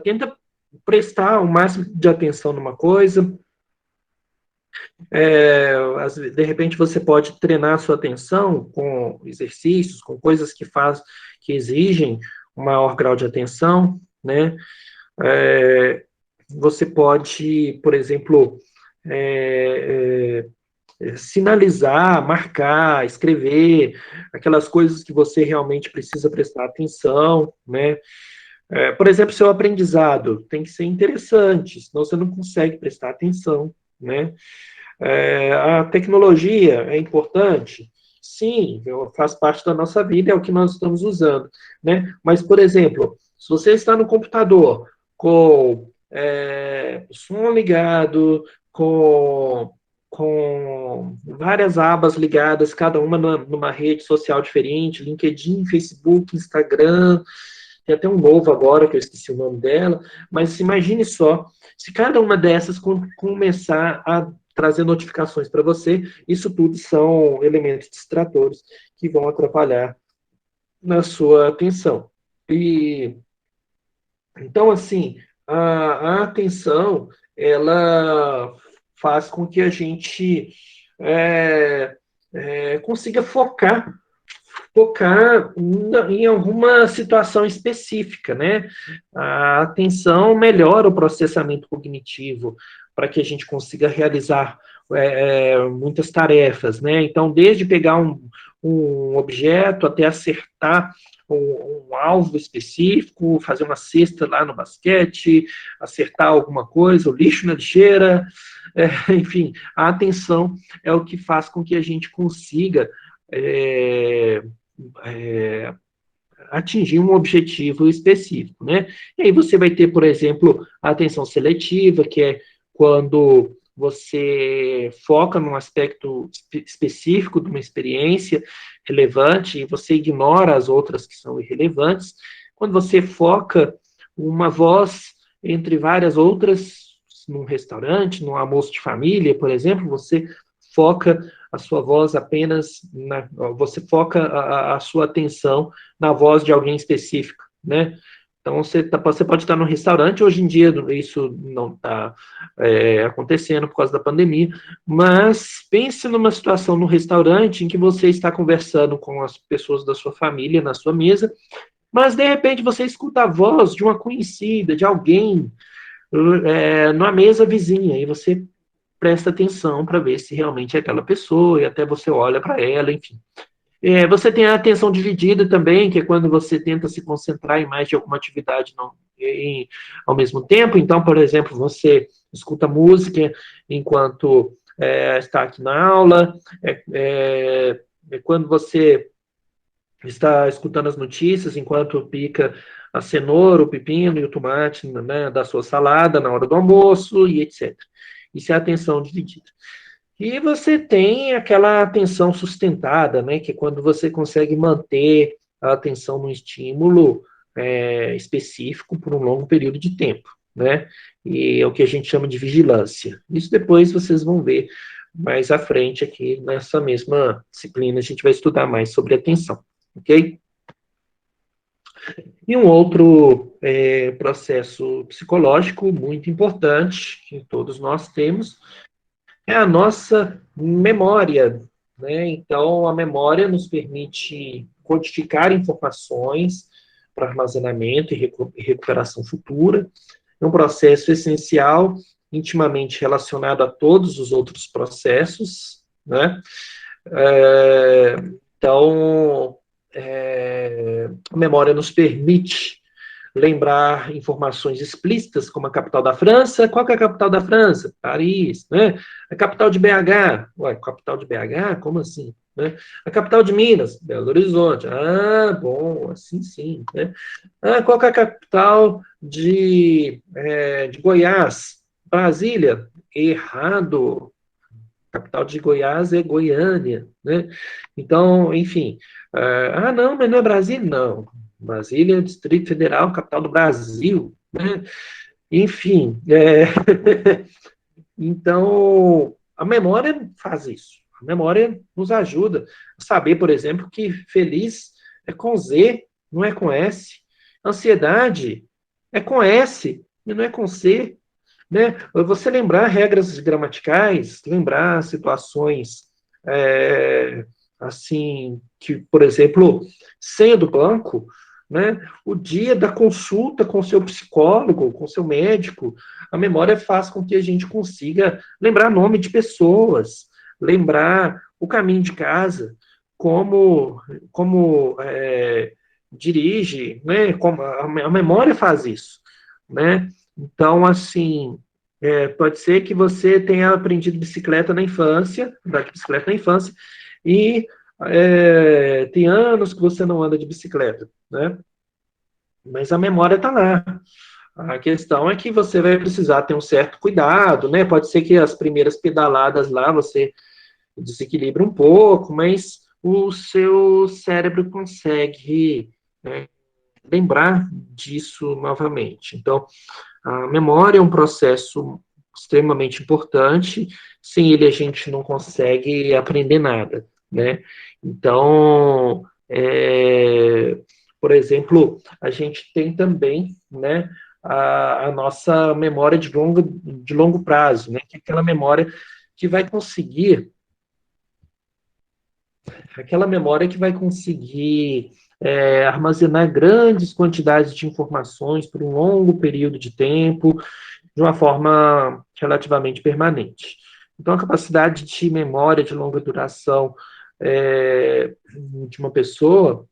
tenta prestar o máximo de atenção numa coisa. De repente, você pode treinar a sua atenção com exercícios, com coisas que exigem um maior grau de atenção, né? Você pode, por exemplo, sinalizar, marcar, escrever, aquelas coisas que você realmente precisa prestar atenção, né? Por exemplo, seu aprendizado tem que ser interessante, senão você não consegue prestar atenção, né? A tecnologia é importante? Sim, faz parte da nossa vida, é o que nós estamos usando, né? Mas, por exemplo, se você está no computador com som ligado, com várias abas ligadas, cada uma numa rede social diferente, LinkedIn, Facebook, Instagram, tem até um novo agora, que eu esqueci o nome dela, mas imagine só, se cada uma dessas começar a trazer notificações para você, isso tudo são elementos distratores que vão atrapalhar na sua atenção. Então, assim, a atenção, ela faz com que a gente consiga focar em alguma situação específica, né? A atenção melhora o processamento cognitivo para que a gente consiga realizar muitas tarefas, né? Então, desde pegar um objeto até acertar um alvo específico, fazer uma cesta lá no basquete, acertar alguma coisa, o lixo na lixeira, enfim, a atenção é o que faz com que a gente consiga atingir um objetivo específico, né? E aí você vai ter, por exemplo, a atenção seletiva, que é quando você foca num aspecto específico de uma experiência relevante e você ignora as outras que são irrelevantes. Quando você foca uma voz entre várias outras, num restaurante, num almoço de família, por exemplo, você foca a sua voz apenas você foca a sua atenção na voz de alguém específico, né? Então, você pode estar no restaurante, hoje em dia isso não está acontecendo por causa da pandemia, mas pense numa situação no restaurante em que você está conversando com as pessoas da sua família na sua mesa, mas de repente você escuta a voz de uma conhecida, de alguém, numa mesa vizinha, e você presta atenção para ver se realmente é aquela pessoa, e até você olha para ela, enfim. Você tem a atenção dividida também, que é quando você tenta se concentrar em mais de alguma atividade ao mesmo tempo. Então, por exemplo, você escuta música enquanto está aqui na aula, quando você está escutando as notícias enquanto pica a cenoura, o pepino e o tomate, né, da sua salada na hora do almoço e etc. Isso é atenção dividida. E você tem aquela atenção sustentada, né, que é quando você consegue manter a atenção num estímulo específico por um longo período de tempo, né, e é o que a gente chama de vigilância. Isso depois vocês vão ver mais à frente aqui nessa mesma disciplina, a gente vai estudar mais sobre atenção, ok? E um outro processo psicológico muito importante, que todos nós temos, é a nossa memória, né? Então, a memória nos permite codificar informações para armazenamento e recuperação futura. É um processo essencial, intimamente relacionado a todos os outros processos, né? Então, a memória nos permite lembrar informações explícitas, como a capital da França. Qual que é a capital da França? Paris, né? A capital de BH. Ué, capital de BH? Como assim? Né? A capital de Minas? Belo Horizonte. Ah, bom, assim sim. Né? Qual que é a capital de Goiás? Brasília? Errado. A capital de Goiás é Goiânia, né? Então, enfim. Não, mas não é Brasília? Não. Brasília é o Distrito Federal, capital do Brasil, né? Enfim, então, a memória faz isso. A memória nos ajuda a saber, por exemplo, que feliz é com Z, não é com S. Ansiedade é com S e não é com C, né? Você lembrar regras gramaticais, lembrar situações assim, que, por exemplo, senha do banco, né? O dia da consulta com seu psicólogo, com seu médico, a memória faz com que a gente consiga lembrar nome de pessoas, lembrar o caminho de casa, como dirige, né? Como a memória faz isso, né? Então, assim, pode ser que você tenha aprendido bicicleta na infância, andar de bicicleta na infância, e tem anos que você não anda de bicicleta, né? Mas a memória está lá. A questão é que você vai precisar ter um certo cuidado, né? Pode ser que as primeiras pedaladas lá você desequilibre um pouco, mas o seu cérebro consegue lembrar disso novamente. Então, a memória é um processo extremamente importante, sem ele a gente não consegue aprender nada, né? Então, por exemplo, a gente tem também, né, a nossa memória de longo prazo, né, que é aquela memória que vai conseguir armazenar grandes quantidades de informações por um longo período de tempo, de uma forma relativamente permanente. Então, a capacidade de memória de longa duração de uma pessoa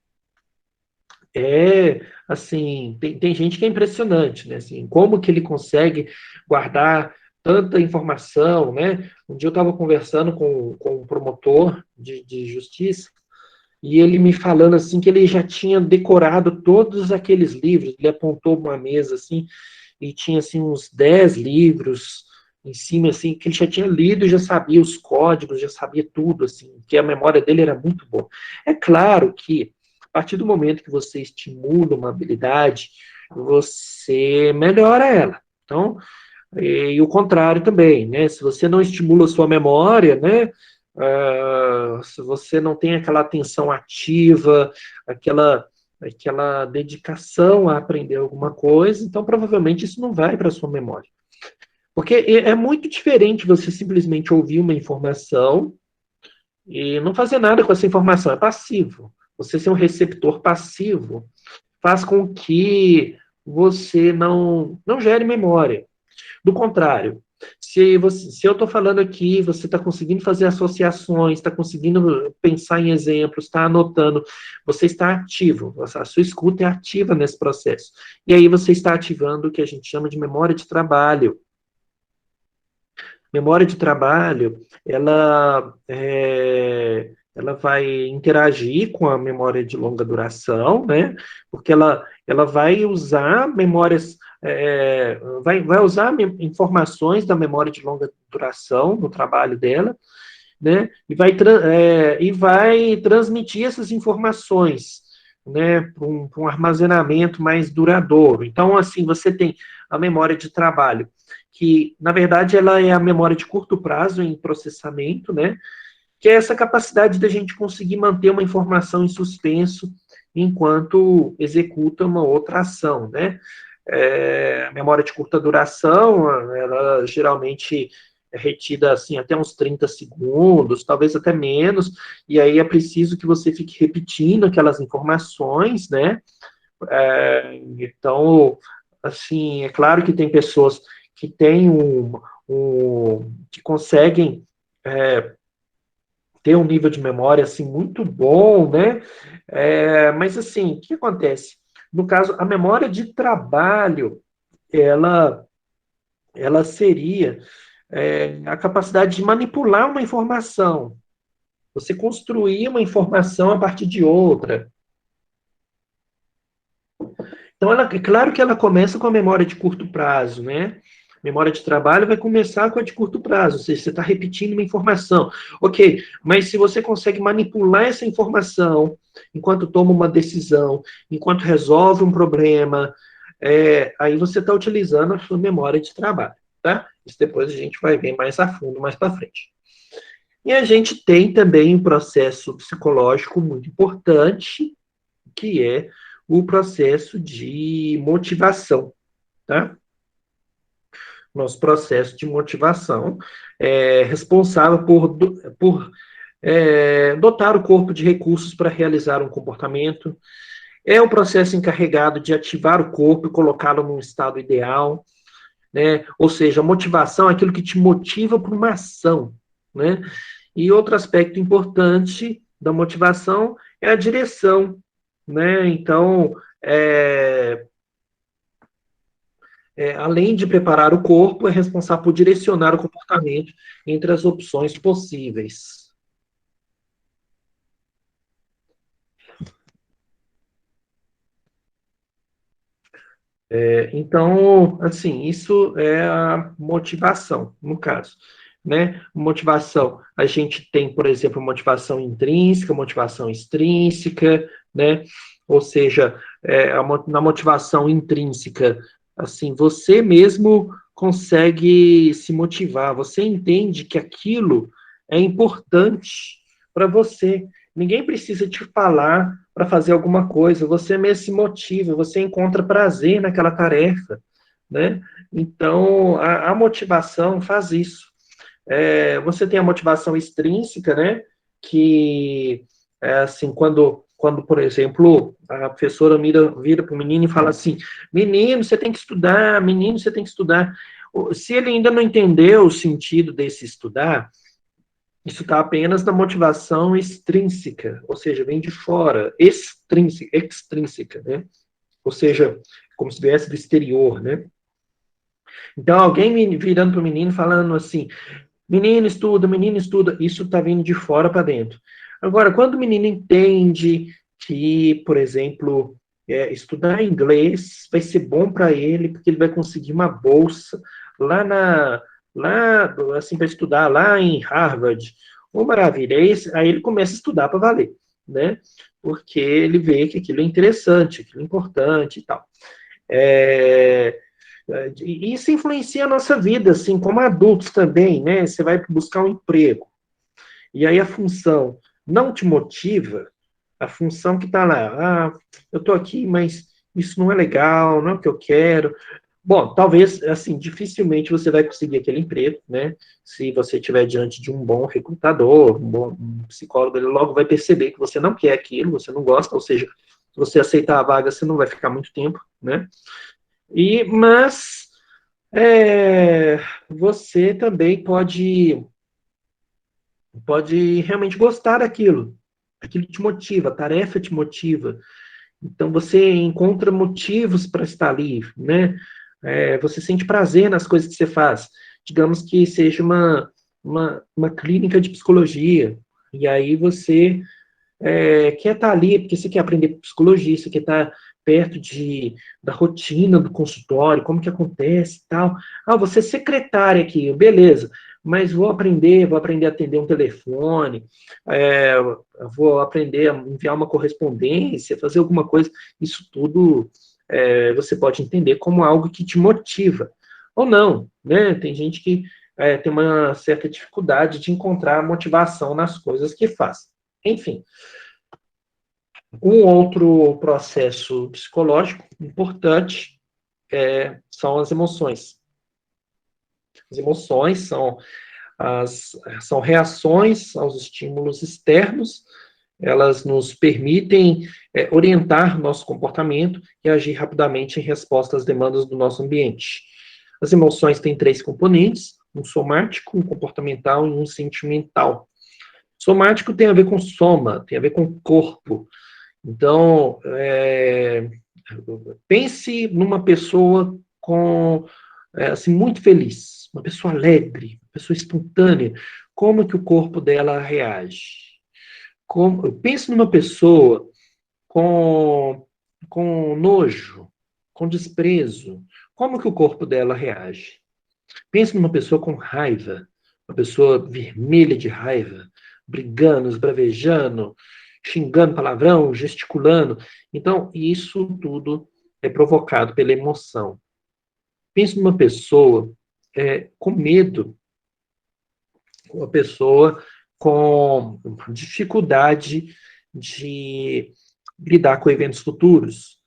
assim, tem gente que é impressionante, né? Assim, como que ele consegue guardar tanta informação, né? Um dia eu estava conversando com um promotor de justiça, e ele me falando assim que ele já tinha decorado todos aqueles livros. Ele apontou uma mesa assim e tinha assim uns 10 livros em cima assim que ele já tinha lido, já sabia os códigos, já sabia tudo assim, que a memória dele era muito boa. É claro que a partir do momento que você estimula uma habilidade, você melhora ela. Então, e o contrário também, né? Se você não estimula a sua memória, né? Se você não tem aquela atenção ativa, aquela dedicação a aprender alguma coisa, então provavelmente isso não vai para a sua memória. Porque é muito diferente você simplesmente ouvir uma informação e não fazer nada com essa informação, é passivo. Você ser um receptor passivo faz com que você não gere memória. Do contrário, se eu estou falando aqui, você está conseguindo fazer associações, está conseguindo pensar em exemplos, está anotando, você está ativo, a sua escuta é ativa nesse processo. E aí você está ativando o que a gente chama de memória de trabalho. Memória de trabalho, ela vai interagir com a memória de longa duração, né? Porque ela vai usar memórias, vai usar informações da memória de longa duração no trabalho dela, né? E vai transmitir essas informações, né, para um armazenamento mais duradouro. Então, assim, você tem a memória de trabalho, que, na verdade, ela é a memória de curto prazo em processamento, né, que é essa capacidade da gente conseguir manter uma informação em suspenso enquanto executa uma outra ação, né. A memória de curta duração, ela geralmente é retida assim até uns 30 segundos, talvez até menos, e aí é preciso que você fique repetindo aquelas informações, né? Então, assim, é claro que tem pessoas que têm que conseguem ter um nível de memória assim muito bom, né? Mas assim, o que acontece? No caso, a memória de trabalho, ela, ela seria a capacidade de manipular uma informação. Você construir uma informação a partir de outra. Então, é claro que ela começa com a memória de curto prazo, né? Memória de trabalho vai começar com a de curto prazo, ou seja, você está repetindo uma informação. Ok, mas se você consegue manipular essa informação enquanto toma uma decisão, enquanto resolve um problema, aí você está utilizando a sua memória de trabalho, tá? Isso depois a gente vai ver mais a fundo, mais para frente. E a gente tem também um processo psicológico muito importante, que é o processo de motivação, tá? Nosso processo de motivação é responsável por dotar o corpo de recursos para realizar um comportamento, é o processo encarregado de ativar o corpo e colocá-lo num estado ideal, né? Ou seja, a motivação é aquilo que te motiva para uma ação, né? E outro aspecto importante da motivação é a direção, né? Então, além de preparar o corpo, é responsável por direcionar o comportamento entre as opções possíveis. Então, assim, isso é a motivação, no caso, né? Motivação, a gente tem, por exemplo, motivação intrínseca, motivação extrínseca, né? Ou seja, na motivação intrínseca, assim, você mesmo consegue se motivar, você entende que aquilo é importante para você. Ninguém precisa te falar para fazer alguma coisa, você mesmo se motiva, você encontra prazer naquela tarefa, né? Então, a motivação faz isso. Você tem a motivação extrínseca, né? Que é assim, quando, por exemplo, a professora vira para o menino e fala assim: menino, você tem que estudar, menino, você tem que estudar. Se ele ainda não entendeu o sentido desse estudar, isso está apenas na motivação extrínseca, ou seja, vem de fora, extrínseca, né? Ou seja, como se viesse do exterior, né? Então, alguém virando para o menino falando assim: menino, estuda, isso está vindo de fora para dentro. Agora, quando o menino entende que, por exemplo, estudar inglês vai ser bom para ele, porque ele vai conseguir uma bolsa lá lá, assim, para estudar lá em Harvard, uma maravilha, aí ele começa a estudar para valer, né? Porque ele vê que aquilo é interessante, aquilo é importante e tal. É, e isso influencia a nossa vida, assim, como adultos também, né? Você vai buscar um emprego, e aí a função não te motiva, a função que está lá, eu estou aqui, mas isso não é legal, não é o que eu quero. Bom, talvez, assim, dificilmente você vai conseguir aquele emprego, né? Se você estiver diante de um bom recrutador, um bom psicólogo, ele logo vai perceber que você não quer aquilo, você não gosta, ou seja, se você aceitar a vaga, você não vai ficar muito tempo, né? Mas você também pode realmente gostar daquilo. Aquilo te motiva, a tarefa te motiva. Então você encontra motivos para estar ali, né? Você sente prazer nas coisas que você faz. Digamos que seja uma clínica de psicologia, e aí você quer estar ali porque você quer aprender psicologia, você quer estar perto da rotina do consultório, como que acontece e tal. Você é secretária aqui, beleza, mas vou aprender a atender um telefone, é, vou aprender a enviar uma correspondência, fazer alguma coisa, isso tudo você pode entender como algo que te motiva. Ou não, né? Tem gente que tem uma certa dificuldade de encontrar motivação nas coisas que faz. Enfim, um outro processo psicológico importante são as emoções. As emoções são reações aos estímulos externos, elas nos permitem orientar nosso comportamento e agir rapidamente em resposta às demandas do nosso ambiente. As emoções têm 3 componentes, um somático, um comportamental e um sentimental. Somático tem a ver com soma, tem a ver com corpo. Então, pense numa pessoa assim, muito feliz, uma pessoa alegre, uma pessoa espontânea. Como que o corpo dela reage? Pense numa pessoa com, com nojo, com desprezo. Como que o corpo dela reage? Pense numa pessoa com raiva, uma pessoa vermelha de raiva, brigando, esbravejando, xingando palavrão, gesticulando. Então, isso tudo é provocado pela emoção. Pense numa pessoa com medo, uma pessoa com dificuldade de lidar com eventos futuros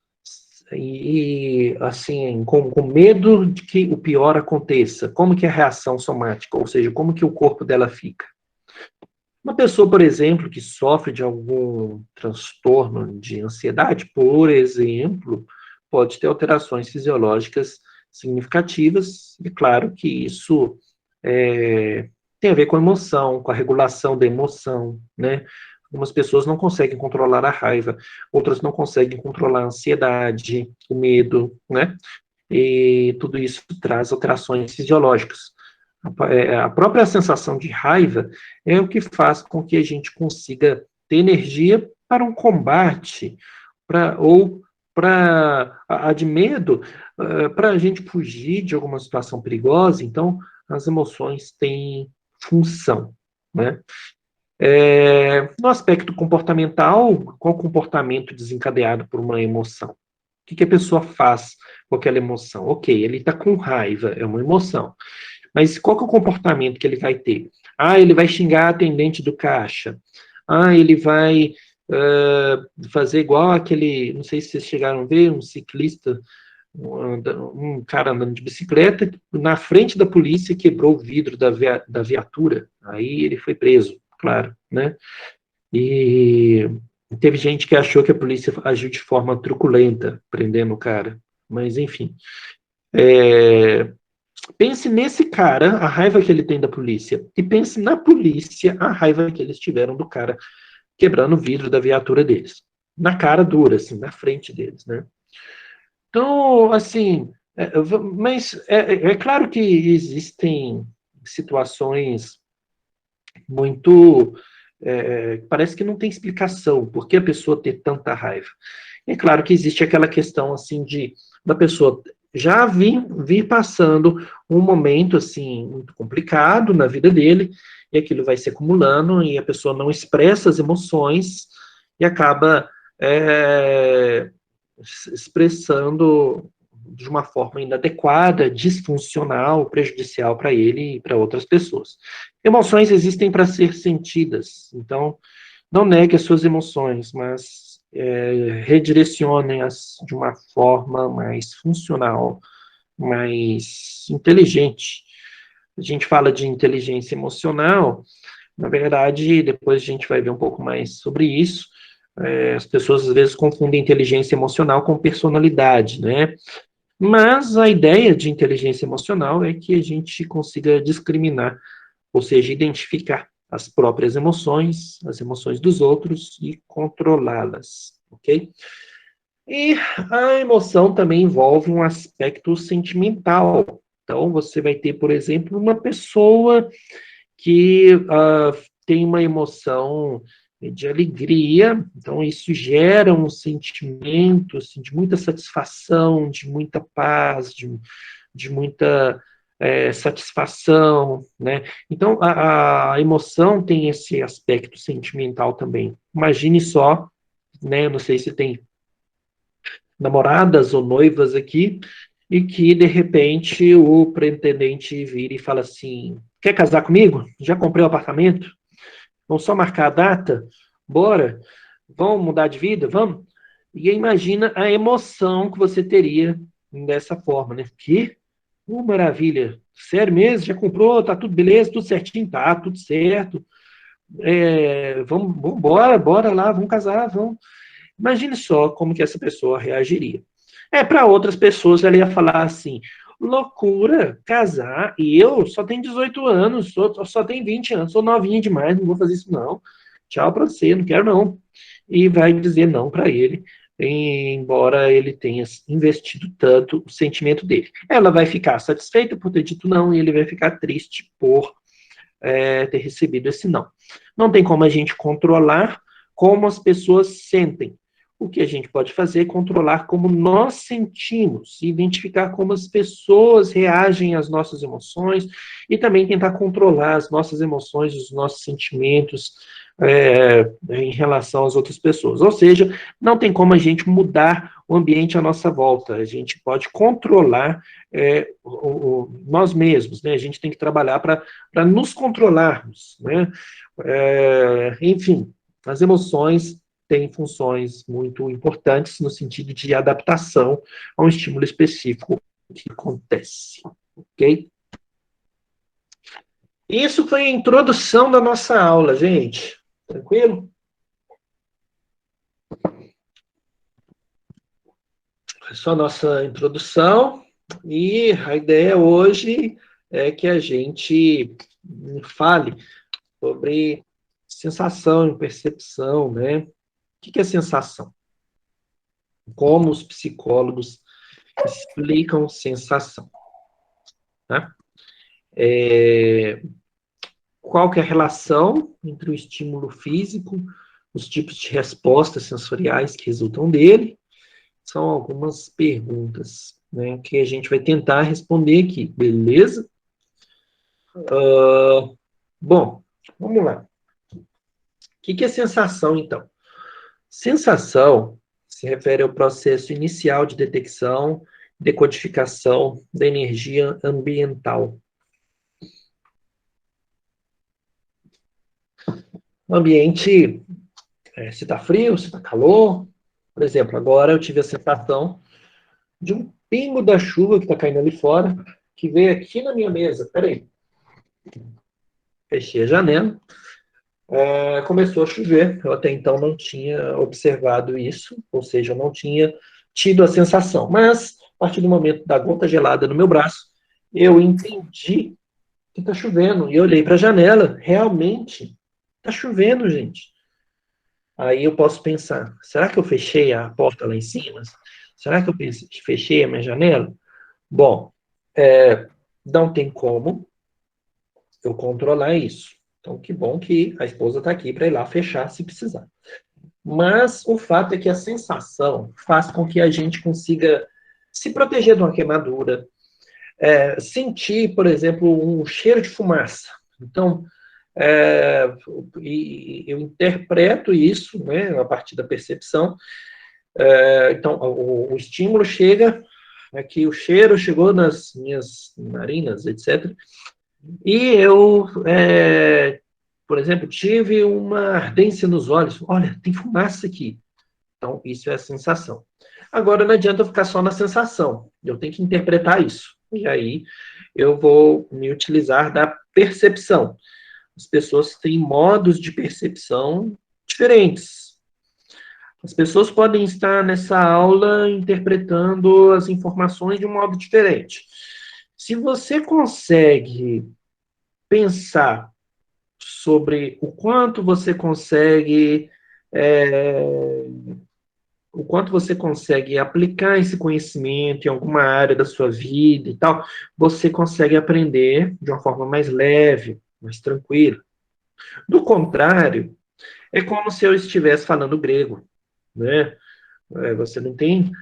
e assim, com medo de que o pior aconteça. Como que é a reação somática, ou seja, como que o corpo dela fica? Uma pessoa, por exemplo, que sofre de algum transtorno de ansiedade, por exemplo, pode ter alterações fisiológicas significativas, e claro que isso tem a ver com a emoção, com a regulação da emoção, né? Algumas pessoas não conseguem controlar a raiva, outras não conseguem controlar a ansiedade, o medo, né? E tudo isso traz alterações fisiológicas. A própria sensação de raiva é o que faz com que a gente consiga ter energia para um combate, ou para a de medo, para a gente fugir de alguma situação perigosa. Então, as emoções têm função, né? No aspecto comportamental, qual o comportamento desencadeado por uma emoção? O que a pessoa faz com aquela emoção? Ok, ele está com raiva, é uma emoção. Mas qual que é o comportamento que ele vai ter? Ele vai xingar a atendente do caixa. Ele vai fazer igual aquele, não sei se vocês chegaram a ver, um ciclista, um cara andando de bicicleta, na frente da polícia quebrou o vidro da viatura. Aí ele foi preso, claro, né? E teve gente que achou que a polícia agiu de forma truculenta, prendendo o cara. Mas, enfim. Pense nesse cara, a raiva que ele tem da polícia, e pense na polícia, a raiva que eles tiveram do cara quebrando o vidro da viatura deles. Na cara dura, assim, na frente deles, né? Então, assim, mas é claro que existem situações muito parece que não tem explicação por que a pessoa ter tanta raiva. E é claro que existe aquela questão assim da pessoa já vir passando um momento assim muito complicado na vida dele, e aquilo vai se acumulando e a pessoa não expressa as emoções e acaba expressando de uma forma inadequada, disfuncional, prejudicial para ele e para outras pessoas. Emoções existem para ser sentidas, então não negue as suas emoções, mas redirecione-as de uma forma mais funcional, mais inteligente. A gente fala de inteligência emocional, na verdade, depois a gente vai ver um pouco mais sobre isso. As pessoas às vezes confundem inteligência emocional com personalidade, né? Mas a ideia de inteligência emocional é que a gente consiga discriminar, ou seja, identificar as próprias emoções, as emoções dos outros e controlá-las, ok? E a emoção também envolve um aspecto sentimental. Então, você vai ter, por exemplo, uma pessoa que tem uma emoção de alegria, então isso gera um sentimento assim, de muita satisfação, de muita paz, de muita satisfação, né? Então a emoção tem esse aspecto sentimental também. Imagine só, né? Não sei se tem namoradas ou noivas aqui, e que de repente o pretendente vira e fala assim: quer casar comigo? Já comprei o apartamento? Vamos só marcar a data? Bora? Vamos mudar de vida? Vamos? E imagina a emoção que você teria dessa forma, né? Que maravilha! Sério mesmo? Já comprou? Tá tudo beleza? Tudo certinho? Tá, tudo certo. Vamos embora, bora lá, vamos casar, vamos. Imagine só como que essa pessoa reagiria. Para outras pessoas ela ia falar assim: loucura, casar, e eu só tenho 18 anos, só tenho 20 anos, sou novinha demais, não vou fazer isso não. Tchau pra você, não quero não. E vai dizer não para ele, embora ele tenha investido tanto o sentimento dele. Ela vai ficar satisfeita por ter dito não e ele vai ficar triste por ter recebido esse não. Não tem como a gente controlar como as pessoas sentem. O que a gente pode fazer é controlar como nós sentimos, identificar como as pessoas reagem às nossas emoções e também tentar controlar as nossas emoções, os nossos sentimentos em relação às outras pessoas. Ou seja, não tem como a gente mudar o ambiente à nossa volta. A gente pode controlar nós mesmos, né? A gente tem que trabalhar para nos controlarmos, né? Enfim, as emoções têm funções muito importantes no sentido de adaptação a um estímulo específico que acontece, ok? Isso foi a introdução da nossa aula, gente. Tranquilo? É só a nossa introdução e a ideia hoje é que a gente fale sobre sensação e percepção, né? O que é sensação? Como os psicólogos explicam sensação, tá? Qual que é a relação entre o estímulo físico, os tipos de respostas sensoriais que resultam dele? São algumas perguntas, né, que a gente vai tentar responder aqui, beleza? Bom, vamos lá. O que é sensação, então? Sensação se refere ao processo inicial de detecção, decodificação da energia ambiental. O ambiente, se está frio, se está calor. Por exemplo, agora eu tive a sensação de um pingo da chuva que está caindo ali fora, que veio aqui na minha mesa. Peraí. Fechei a janela. Começou a chover. Eu até então não tinha observado isso, ou seja, eu não tinha tido a sensação. Mas, a partir do momento da gota gelada no meu braço, eu entendi que está chovendo. E eu olhei para a janela. Realmente, está chovendo, gente. Aí eu posso pensar, será que eu fechei a porta lá em cima? Será que eu fechei a minha janela? Bom, não tem como eu controlar isso, Então, que bom que a esposa está aqui para ir lá fechar se precisar. Mas o fato é que a sensação faz com que a gente consiga se proteger de uma queimadura, sentir, por exemplo, um cheiro de fumaça. Então, e eu interpreto isso, né, a partir da percepção. Então, o estímulo chega, aqui o cheiro chegou nas minhas narinas, etc. E eu, por exemplo, tive uma ardência nos olhos. Olha, tem fumaça aqui. Então, isso é a sensação. Agora, não adianta eu ficar só na sensação. Eu tenho que interpretar isso. E aí, eu vou me utilizar da percepção. As pessoas têm modos de percepção diferentes. As pessoas podem estar nessa aula interpretando as informações de um modo diferente. Se você consegue pensar sobre o quanto você consegue aplicar esse conhecimento em alguma área da sua vida e tal, você consegue aprender de uma forma mais leve, mais tranquila. Do contrário, é como se eu estivesse falando grego, né? Você não tem,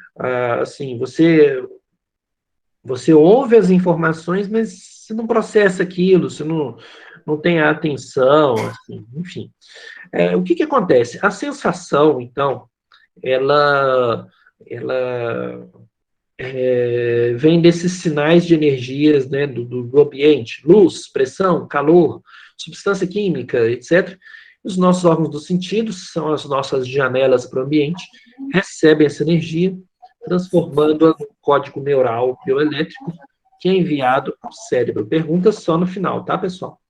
assim, você ouve as informações, mas você não processa aquilo, você não tem a atenção, assim, enfim. O que acontece? A sensação, então, ela vem desses sinais de energias, né, do ambiente, luz, pressão, calor, substância química, etc. Os nossos órgãos dos sentidos são as nossas janelas para o ambiente, recebem essa energia, transformando-a num código neural bioelétrico, que é enviado ao cérebro. Pergunta só no final, tá, pessoal?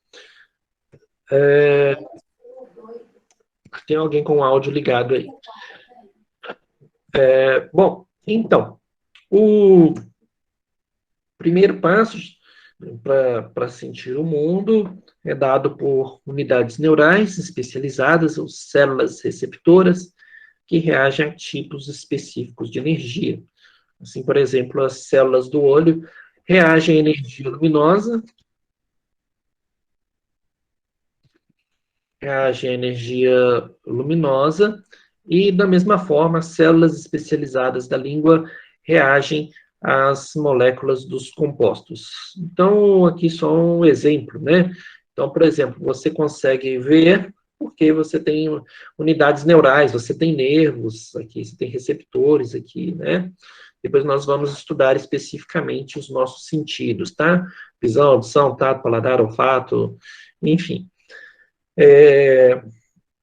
Tem alguém com o áudio ligado aí. Bom, então, o primeiro passo para sentir o mundo é dado por unidades neurais especializadas, ou células receptoras, que reagem a tipos específicos de energia. Assim, por exemplo, as células do olho reagem à energia luminosa, e, da mesma forma, as células especializadas da língua reagem às moléculas dos compostos. Então, aqui só um exemplo, né? Então, por exemplo, você consegue ver porque você tem unidades neurais, você tem nervos aqui, você tem receptores aqui, né? Depois nós vamos estudar especificamente os nossos sentidos, tá? Visão, audição, tato, paladar, olfato, enfim.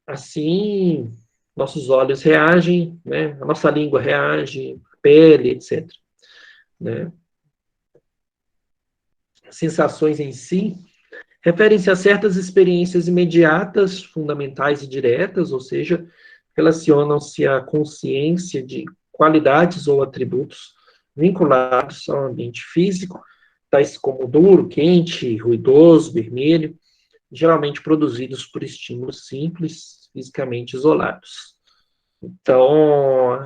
Assim, nossos olhos reagem, né? A nossa língua reage, a pele, etc. Né? Sensações em si referem-se a certas experiências imediatas, fundamentais e diretas, ou seja, relacionam-se à consciência de qualidades ou atributos vinculados ao ambiente físico, tais como duro, quente, ruidoso, vermelho, geralmente produzidos por estímulos simples, fisicamente isolados. Então,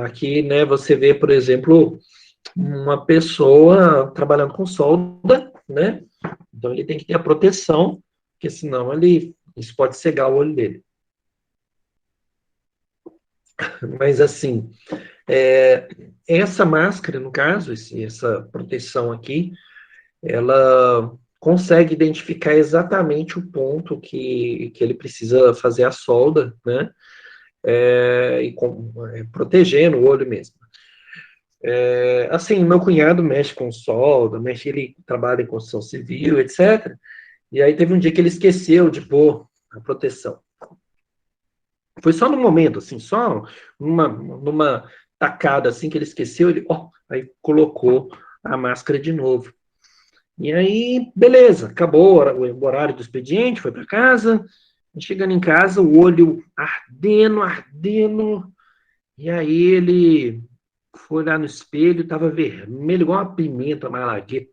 aqui, né, você vê, por exemplo, uma pessoa trabalhando com solda, né? Então ele tem que ter a proteção, porque senão isso pode cegar o olho dele. Mas assim, essa máscara, no caso, essa proteção aqui, ela consegue identificar exatamente o ponto que ele precisa fazer a solda, né? Protegendo o olho mesmo. Assim, meu cunhado mexe com solda, ele trabalha em construção civil, etc. E aí teve um dia que ele esqueceu de pôr a proteção. Foi só no momento, assim, só numa tacada, assim, que ele esqueceu, aí colocou a máscara de novo. E aí, beleza, acabou o horário do expediente, foi para casa, chegando em casa, o olho ardendo, e aí ele foi lá no espelho, estava vermelho, igual uma pimenta malagueta.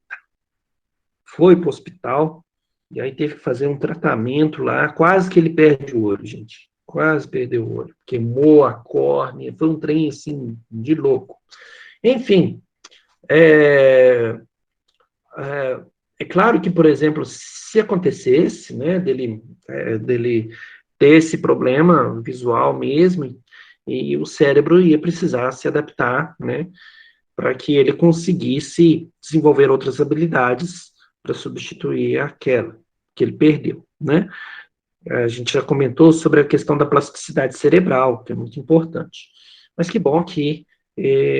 Foi para o hospital, e aí teve que fazer um tratamento lá, quase que ele perde o olho, gente. Quase perdeu o olho. Queimou a córnea, foi um trem, assim, de louco. Enfim, É claro que, por exemplo, se acontecesse, né, dele ter esse problema visual mesmo, e o cérebro ia precisar se adaptar, né, para que ele conseguisse desenvolver outras habilidades para substituir aquela que ele perdeu, né? A gente já comentou sobre a questão da plasticidade cerebral, que é muito importante. Mas que bom que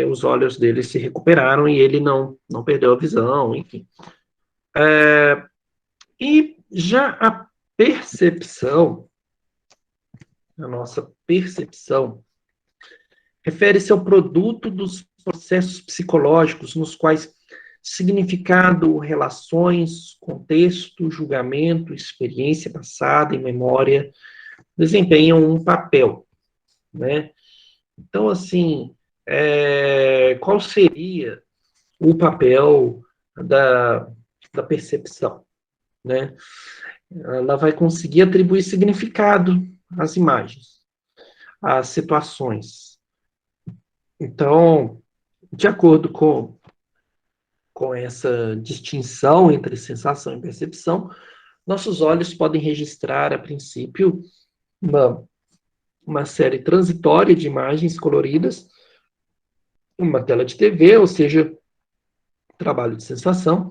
os olhos dele se recuperaram e ele não perdeu a visão, enfim. E já a percepção, a nossa percepção, refere-se ao produto dos processos psicológicos nos quais significado, relações, contexto, julgamento, experiência passada e memória desempenham um papel, né? Então, assim, qual seria o papel da percepção, né? Ela vai conseguir atribuir significado às imagens, às situações. Então, de acordo com essa distinção entre sensação e percepção, nossos olhos podem registrar, a princípio, uma série transitória de imagens coloridas, uma tela de TV, ou seja, trabalho de sensação,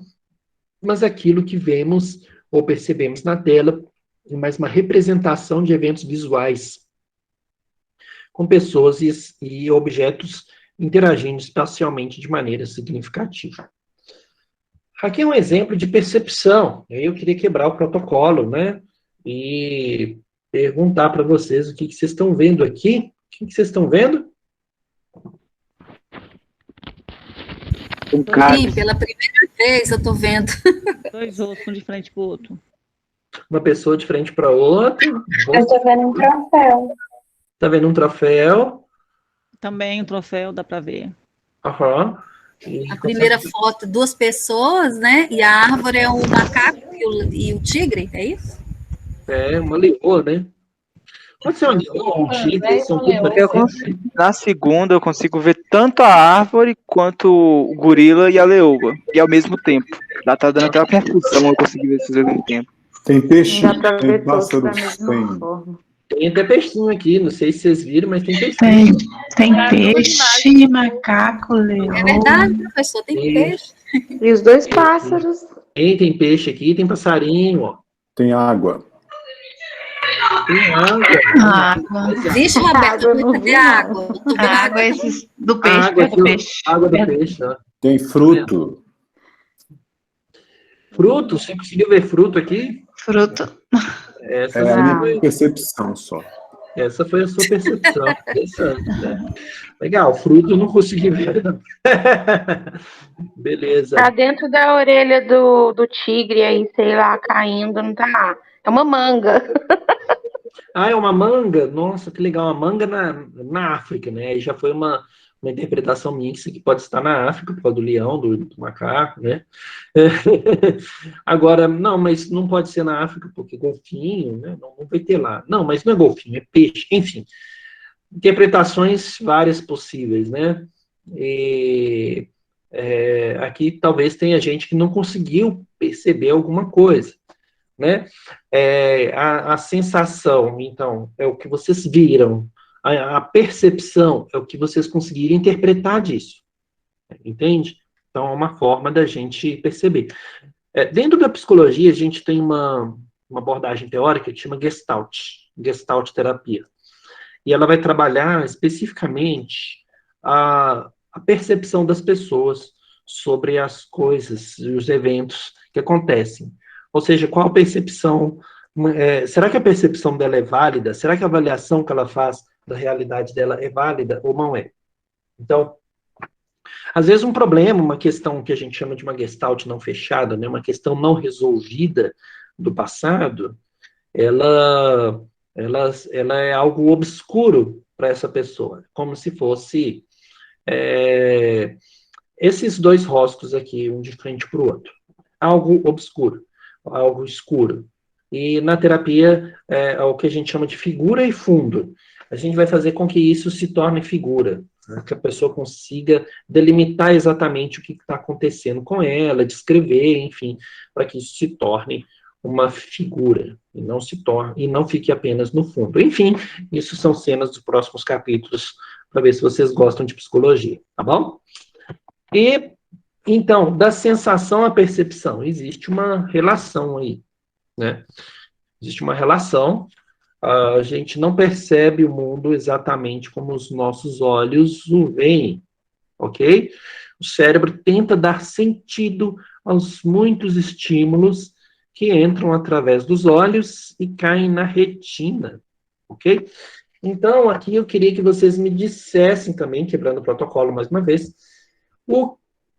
mas aquilo que vemos ou percebemos na tela é mais uma representação de eventos visuais, com pessoas e objetos interagindo espacialmente de maneira significativa. Aqui é um exemplo de percepção. Eu queria quebrar o protocolo, né? E perguntar para vocês o que vocês estão vendo aqui. O que vocês estão vendo? Sim, pela primeira vez eu estou vendo. Dois outros, um de frente para o outro. Uma pessoa de frente para outra. Eu tô vendo um troféu. Está vendo um troféu? Também um troféu, dá para ver. Aham. A primeira foto, duas pessoas, né? E a árvore é um macaco e o tigre, é isso? É, uma leoa, né? Pode ser uma leoa, um tigre, são tudo Na segunda eu consigo ver tanto a árvore quanto o gorila e a leoa. E ao mesmo tempo. Lá tá dando aquela confusão, eu consegui ver esses ao mesmo tempo. Tem peixe, Dá pra tem ver todos pássaro, da mesma tem... forma. Tem até peixinho aqui, não sei se vocês viram, mas tem peixinho. Tem peixe, macaco, leão. É verdade, professor, tem peixe. E os dois pássaros. Tem peixe aqui, tem passarinho, ó. Tem água. Tem água. Água. Vixe, Roberto, Água, eu não cadê vi, a não. água? Eu tô vendo A água é esses do peixe, Água, é do peixe. água do peixe, ó. Tem fruto. Fruto, você conseguiu ver fruto aqui? Fruto. Essa, É a Não. minha percepção só. essa foi a sua percepção. Interessante, né? Legal, fruto eu não consegui ver. Não. Beleza. Tá dentro da orelha do tigre aí, sei lá, caindo, não tá? É uma manga. Ah, é uma manga? Nossa, que legal, uma manga na África, né? Aí já foi uma interpretação minha que isso aqui pode estar na África, por causa do leão, do macaco, né? Agora, não, mas não pode ser na África, porque golfinho, né? Não vai ter lá. Não, mas não é golfinho, é peixe. Enfim, interpretações várias possíveis, né? E, aqui talvez tenha gente que não conseguiu perceber alguma coisa, né? A sensação, então, é o que vocês viram. A percepção é o que vocês conseguiram interpretar disso. Entende? Então, é uma forma da gente perceber. Dentro da psicologia, a gente tem uma abordagem teórica que chama Gestalt terapia. E ela vai trabalhar especificamente a percepção das pessoas sobre as coisas e os eventos que acontecem. Ou seja, qual a percepção... será que a percepção dela é válida? Será que a avaliação que ela faz da realidade dela é válida ou não é? Então, às vezes um problema, uma questão que a gente chama de uma gestalt não fechada, né, uma questão não resolvida do passado, ela é algo obscuro para essa pessoa, como se fosse esses dois rostos aqui, um de frente para o outro. Algo obscuro, algo escuro. E na terapia é o que a gente chama de figura e fundo. A gente vai fazer com que isso se torne figura, né, que a pessoa consiga delimitar exatamente o que está acontecendo com ela, descrever, enfim, para que isso se torne uma figura e não fique apenas no fundo. Enfim, isso são cenas dos próximos capítulos para ver se vocês gostam de psicologia, tá bom? E então, da sensação à percepção, existe uma relação aí, né? Existe uma relação. A gente não percebe o mundo exatamente como os nossos olhos o veem, ok? O cérebro tenta dar sentido aos muitos estímulos que entram através dos olhos e caem na retina, ok? Então, aqui eu queria que vocês me dissessem também, quebrando o protocolo mais uma vez, o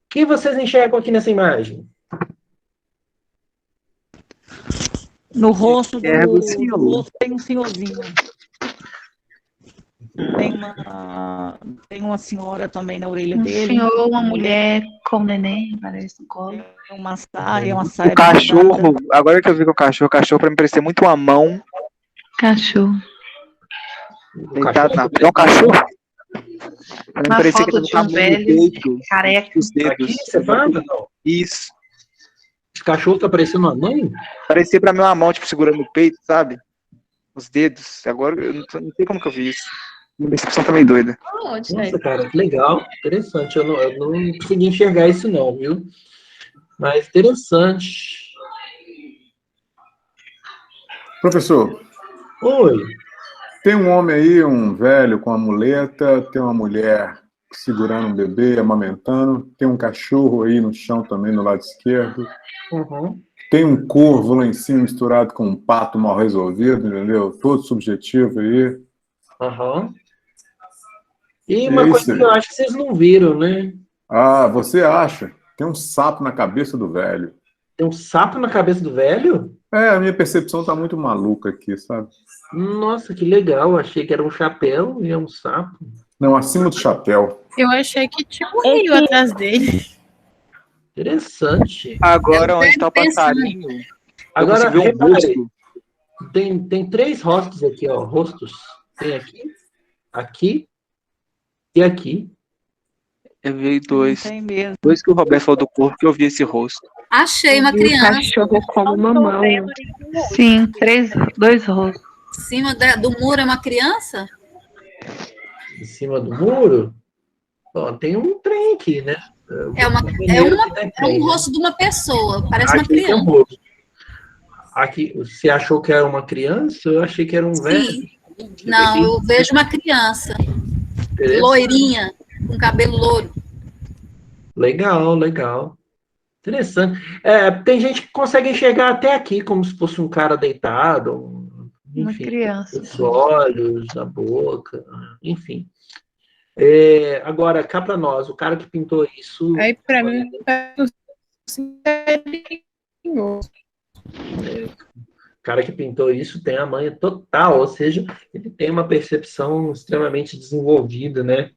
que vocês enxergam aqui nessa imagem? No rosto É o do senhor. rosto tem um senhorzinho. Tem uma senhora também na orelha Um dele. senhor, uma mulher com neném, parece no colo. Uma saia O cachorro, agora que eu vi que o cachorro pra me parecer muito uma mão Cachorro. deitada na... É um cachorro? Pra mim Uma parecia que foto ele de tava um com a mão no velho peito, careca. os dedos. Aqui, você fala? Não. Isso. Esse cachorro tá parecendo uma mãe? Parecia pra mim uma mão, tipo, segurando o peito, sabe? Os dedos. Agora eu não sei como que eu vi isso. Minha percepção tá meio doida. Nossa, cara, que legal, interessante. Eu não consegui enxergar isso não, viu? Mas interessante. Professor, Oi. tem um homem aí, um velho com uma muleta, tem uma mulher segurando um bebê, amamentando, tem um cachorro aí no chão também, no lado esquerdo, Uhum. tem um corvo lá em cima misturado com um pato mal resolvido, entendeu? Todo subjetivo aí. Uhum. E E uma aí, coisa que eu acho que vocês não viram, né? Ah, você acha? Tem um sapo na cabeça do velho. Tem um sapo na cabeça do velho? É, a minha percepção tá muito maluca aqui, sabe? Nossa, que legal. Achei que era um chapéu e é um sapo. Não, acima do chapéu. Eu achei que tinha um rio atrás dele. Interessante. Agora, Eu onde tá o tenho pensado. passarinho, eu Agora, consegui ver um repare, rosto. tem 3 rostos aqui, ó. Rostos. Tem aqui e aqui. Eu vi dois. Tem mesmo. Dois que o Roberto falou do corpo, que eu vi esse rosto. Achei uma E o criança cachorro como mamão. Sim, dois rostos. em cima do muro, é uma criança? Em cima do muro. Ó, tem um trem aqui, né? É um rosto de uma pessoa, parece uma Aqui tem um criança. rosto. Aqui, você achou que era uma criança? Eu achei que era um velho. Sim. Não, eu vejo uma criança, Interessante. loirinha, com cabelo louro. Legal, legal. Interessante. É, tem gente que consegue enxergar até aqui, como se fosse um cara deitado, Uma enfim, criança. os olhos, a boca, enfim. É, agora, cá para nós, o cara que pintou isso, Aí, pra mim, o cara que pintou isso tem a manha total, ou seja, ele tem uma percepção extremamente desenvolvida, né?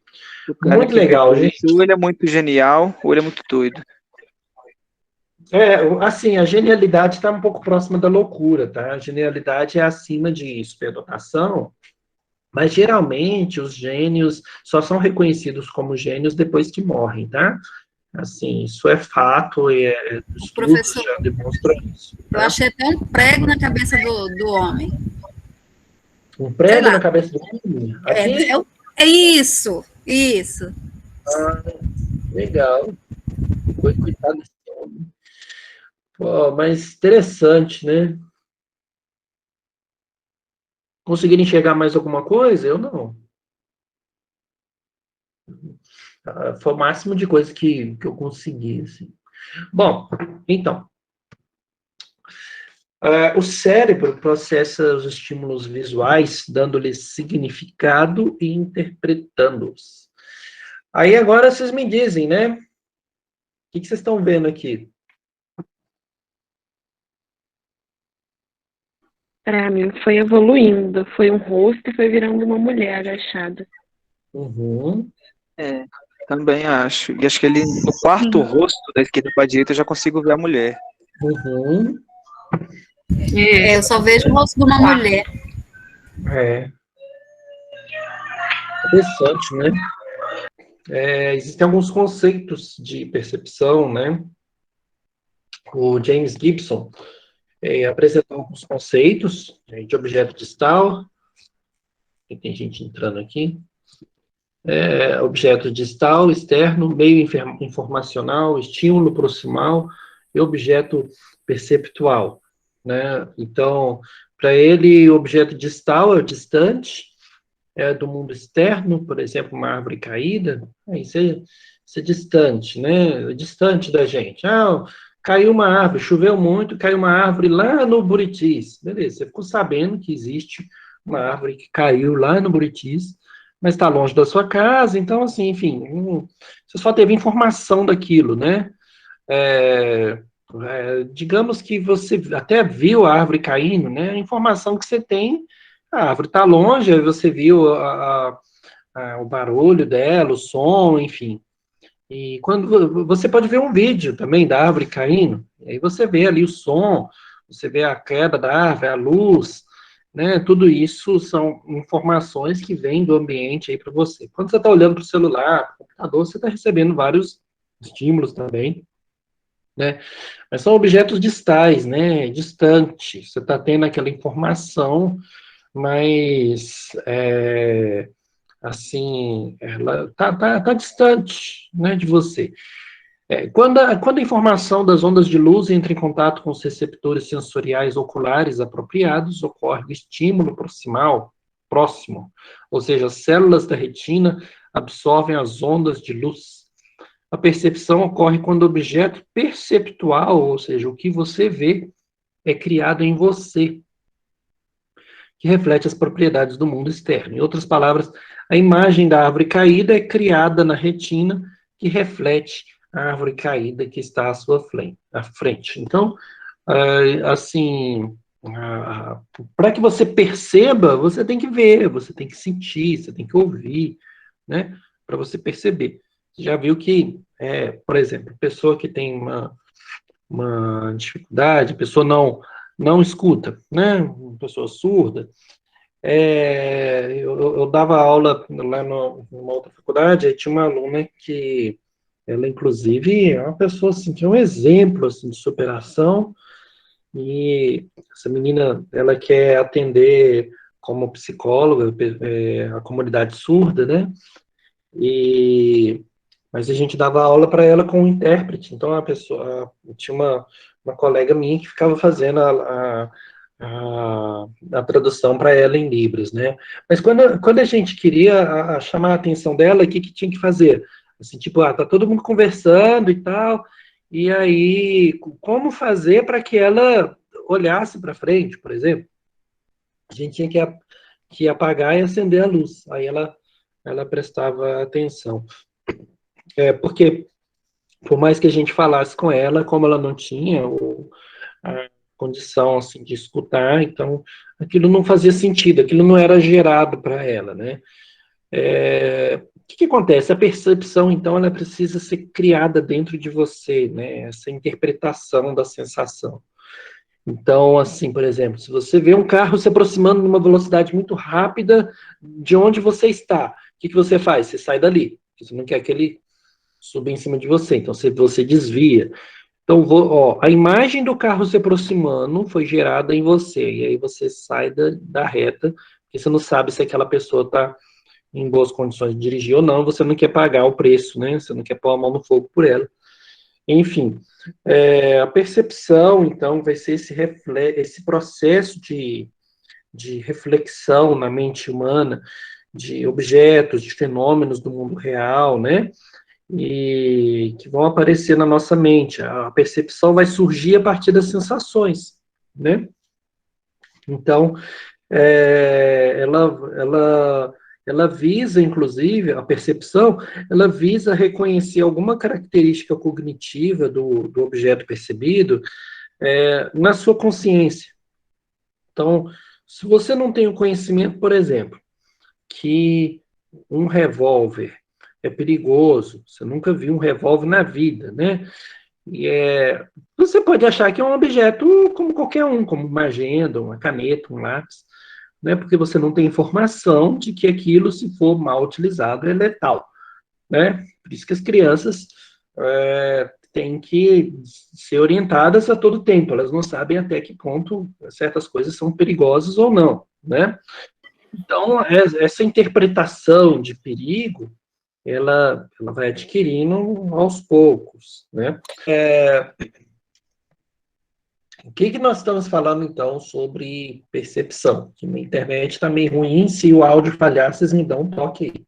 O cara Muito que legal, fez gente. isso, ou ele é muito genial, ou ele é muito doido. É, assim, a genialidade está um pouco próxima da loucura, tá? A genialidade é acima de superdotação, mas geralmente os gênios só são reconhecidos como gênios depois que morrem, tá? Assim, isso é fato e estudos Professor, já demonstram isso. eu Tá? achei até um prego na cabeça do homem. Um prego Sei lá. na cabeça do homem? Aqui? É isso, isso. Legal. Coitado desse homem. Pô, mas interessante, né? Conseguiram enxergar mais alguma coisa? Eu não. Foi o máximo de coisa que eu consegui, assim. Bom, então. O cérebro processa os estímulos visuais, dando-lhes significado e interpretando-os. Aí agora vocês me dizem, né? O que vocês estão vendo aqui? Pra mim foi evoluindo. Foi um rosto e foi virando uma mulher agachada. Uhum. É, também acho. E acho que ele, no quarto rosto, da esquerda para a direita, eu já consigo ver a mulher. Uhum. Eu só vejo o rosto de uma mulher. É. Interessante, né? existem alguns conceitos de percepção, né? O James Gibson apresentou alguns conceitos de objeto distal. Tem gente entrando aqui. Objeto distal, externo, meio informacional, estímulo proximal e objeto perceptual, né? Então, para ele, o objeto distal é o distante, do mundo externo, por exemplo, uma árvore caída, isso é distante, né? Distante da gente. Caiu uma árvore, choveu muito, caiu uma árvore lá no Buritis. Beleza, você ficou sabendo que existe uma árvore que caiu lá no Buritis, mas está longe da sua casa, então, assim, enfim, você só teve informação daquilo, né? Digamos que você até viu a árvore caindo, né? A informação que você tem, a árvore está longe, aí você viu o barulho dela, o som, enfim. E quando você pode ver um vídeo também da árvore caindo, aí você vê ali o som, você vê a queda da árvore, a luz, né? Tudo isso são informações que vêm do ambiente aí para você. Quando você está olhando para o celular, para o computador, você está recebendo vários estímulos também, né? Mas são objetos distais, né? Distantes. Você está tendo aquela informação, mas assim, ela tá distante, né, de você. Quando a informação das ondas de luz entra em contato com os receptores sensoriais oculares apropriados, ocorre o estímulo proximal, próximo, ou seja, as células da retina absorvem as ondas de luz. A percepção ocorre quando o objeto perceptual, ou seja, o que você vê, é criado em você, que reflete as propriedades do mundo externo. Em outras palavras, a imagem da árvore caída é criada na retina, que reflete a árvore caída que está à sua frente. Então, assim, para que você perceba, você tem que ver, você tem que sentir, você tem que ouvir, né, para você perceber. Você já viu que, por exemplo, pessoa que tem uma dificuldade, pessoa não escuta, né, uma pessoa surda, eu dava aula lá numa outra faculdade, aí tinha uma aluna que, ela inclusive é uma pessoa assim, que é um exemplo assim, de superação, e essa menina, ela quer atender como psicóloga a comunidade surda, né, mas a gente dava aula para ela com um intérprete, então tinha uma colega minha que ficava fazendo a tradução para ela em Libras, né? Mas quando a gente queria chamar a atenção dela, o que tinha que fazer? Assim, tipo, tá todo mundo conversando e tal, e aí, como fazer para que ela olhasse para frente, por exemplo? A gente tinha que apagar e acender a luz, aí ela prestava atenção. Porque, por mais que a gente falasse com ela, como ela não tinha a condição assim, de escutar, então aquilo não fazia sentido, aquilo não era gerado para ela, né? O que acontece? A percepção, então, ela precisa ser criada dentro de você, né? Essa interpretação da sensação. Então, assim, por exemplo, se você vê um carro se aproximando numa velocidade muito rápida de onde você está, o que você faz? Você sai dali, você não quer que ele suba em cima de você, então você desvia. Então, a imagem do carro se aproximando foi gerada em você, e aí você sai da reta, porque você não sabe se aquela pessoa está em boas condições de dirigir ou não, você não quer pagar o preço, né? Você não quer pôr a mão no fogo por ela. Enfim, a percepção, então, vai ser esse processo de reflexão na mente humana, de objetos, de fenômenos do mundo real, né? E que vão aparecer na nossa mente. A percepção vai surgir a partir das sensações, né? Então, ela visa, inclusive, a percepção, ela visa reconhecer alguma característica cognitiva do objeto percebido na sua consciência. Então, se você não tem o conhecimento, por exemplo, que um revólver é perigoso, você nunca viu um revólver na vida, né? Você pode achar que é um objeto como qualquer um, como uma agenda, uma caneta, um lápis, né? Porque você não tem informação de que aquilo, se for mal utilizado, é letal, né? Por isso que as crianças têm que ser orientadas a todo tempo, elas não sabem até que ponto certas coisas são perigosas ou não, né? Então, essa interpretação de perigo, ela vai adquirindo aos poucos, né? O que nós estamos falando, então, sobre percepção? Que na internet está meio ruim, se o áudio falhar, vocês me dão um toque aí.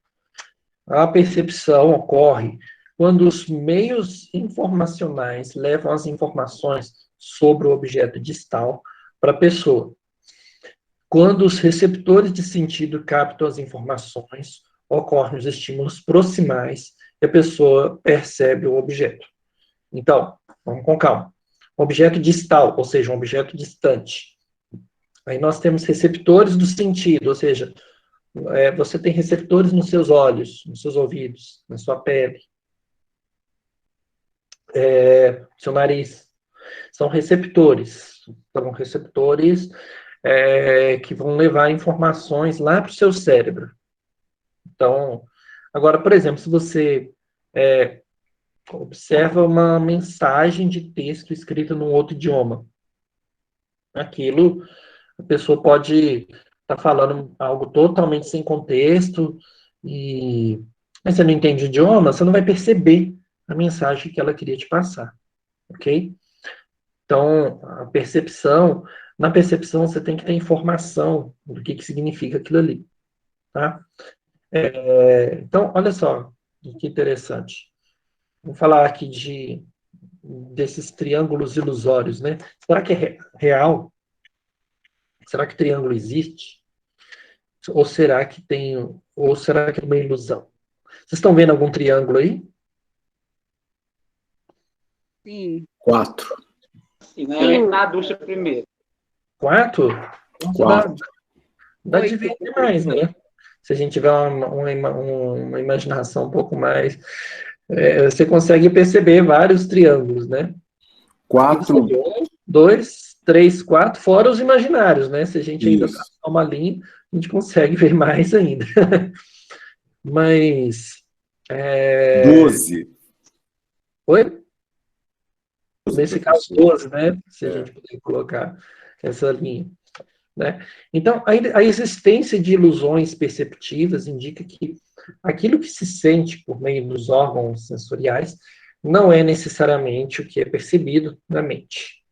A percepção ocorre quando os meios informacionais levam as informações sobre o objeto distal para a pessoa. Quando os receptores de sentido captam as informações, ocorrem os estímulos proximais e a pessoa percebe o objeto. Então, vamos com calma. Objeto distal, ou seja, um objeto distante. Aí nós temos receptores do sentido, ou seja, você tem receptores nos seus olhos, nos seus ouvidos, na sua pele, seu nariz. São receptores. São receptores que vão levar informações lá para o seu cérebro. Então, agora, por exemplo, se você observa uma mensagem de texto escrita num outro idioma, aquilo, a pessoa pode estar falando algo totalmente sem contexto, mas você não entende o idioma, você não vai perceber a mensagem que ela queria te passar, ok? Então, na percepção você tem que ter informação do que significa aquilo ali, tá? Então, olha só, que interessante. Vamos falar aqui desses triângulos ilusórios, né? Será que é real? Será que triângulo existe? Ou será que é uma ilusão? Vocês estão vendo algum triângulo aí? Sim. 4. Sim, né? Na ducha primeiro. 4? 4. Dá de ver mais, né? Se a gente tiver uma imaginação um pouco mais... você consegue perceber vários triângulos, né? 4. 1, 2, 3, 4, fora os imaginários, né? Se a gente ainda traçar uma linha, a gente consegue ver mais ainda. Mas... 12. Oi? Nesse caso, 12, né? Se a gente puder colocar essa linha. Né? Então, a existência de ilusões perceptivas indica que aquilo que se sente por meio dos órgãos sensoriais não é necessariamente o que é percebido na mente.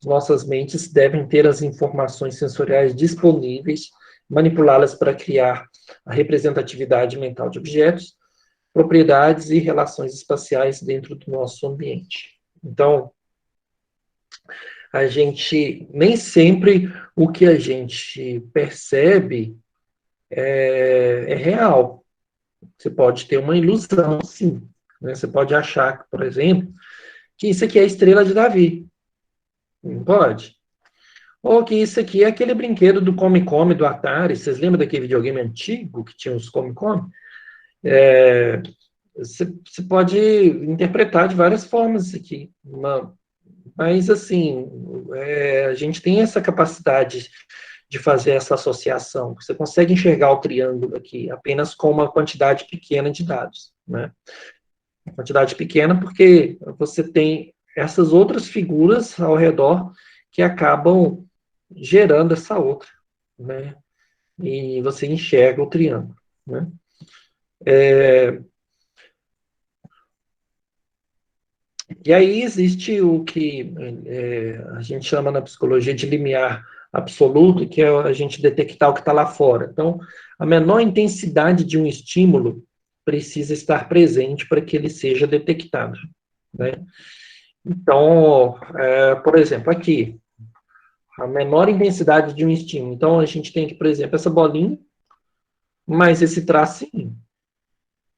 Nossas mentes devem ter as informações sensoriais disponíveis, manipulá-las para criar a representatividade mental de objetos, propriedades e relações espaciais dentro do nosso ambiente. Então, nem sempre o que a gente percebe é real. Você pode ter uma ilusão, sim. Né? Você pode achar, por exemplo, que isso aqui é a estrela de Davi. Não pode? Ou que isso aqui é aquele brinquedo do Come-Come, do Atari. Vocês lembram daquele videogame antigo que tinha os Come-Come? Você pode interpretar de várias formas isso aqui. Mas, assim, a gente tem essa capacidade de fazer essa associação. Você consegue enxergar o triângulo aqui apenas com uma quantidade pequena de dados, né? Uma quantidade pequena porque você tem essas outras figuras ao redor que acabam gerando essa outra, né? E você enxerga o triângulo, né? E aí existe o que a gente chama na psicologia de limiar absoluto, que é a gente detectar o que está lá fora. Então, a menor intensidade de um estímulo precisa estar presente para que ele seja detectado, né? Então, por exemplo, aqui, a menor intensidade de um estímulo. Então, a gente tem aqui, por exemplo, essa bolinha, mais esse tracinho.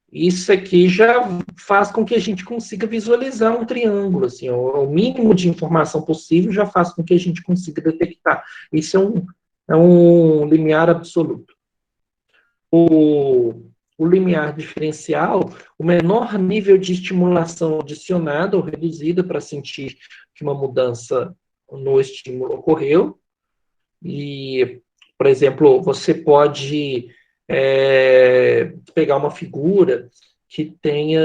Isso aqui já faz com que a gente consiga visualizar um triângulo, assim, o mínimo de informação possível já faz com que a gente consiga detectar. Isso é um limiar absoluto. O limiar diferencial, o menor nível de estimulação adicionada ou reduzida para sentir que uma mudança no estímulo ocorreu. E, por exemplo, você pode pegar uma figura que tenha,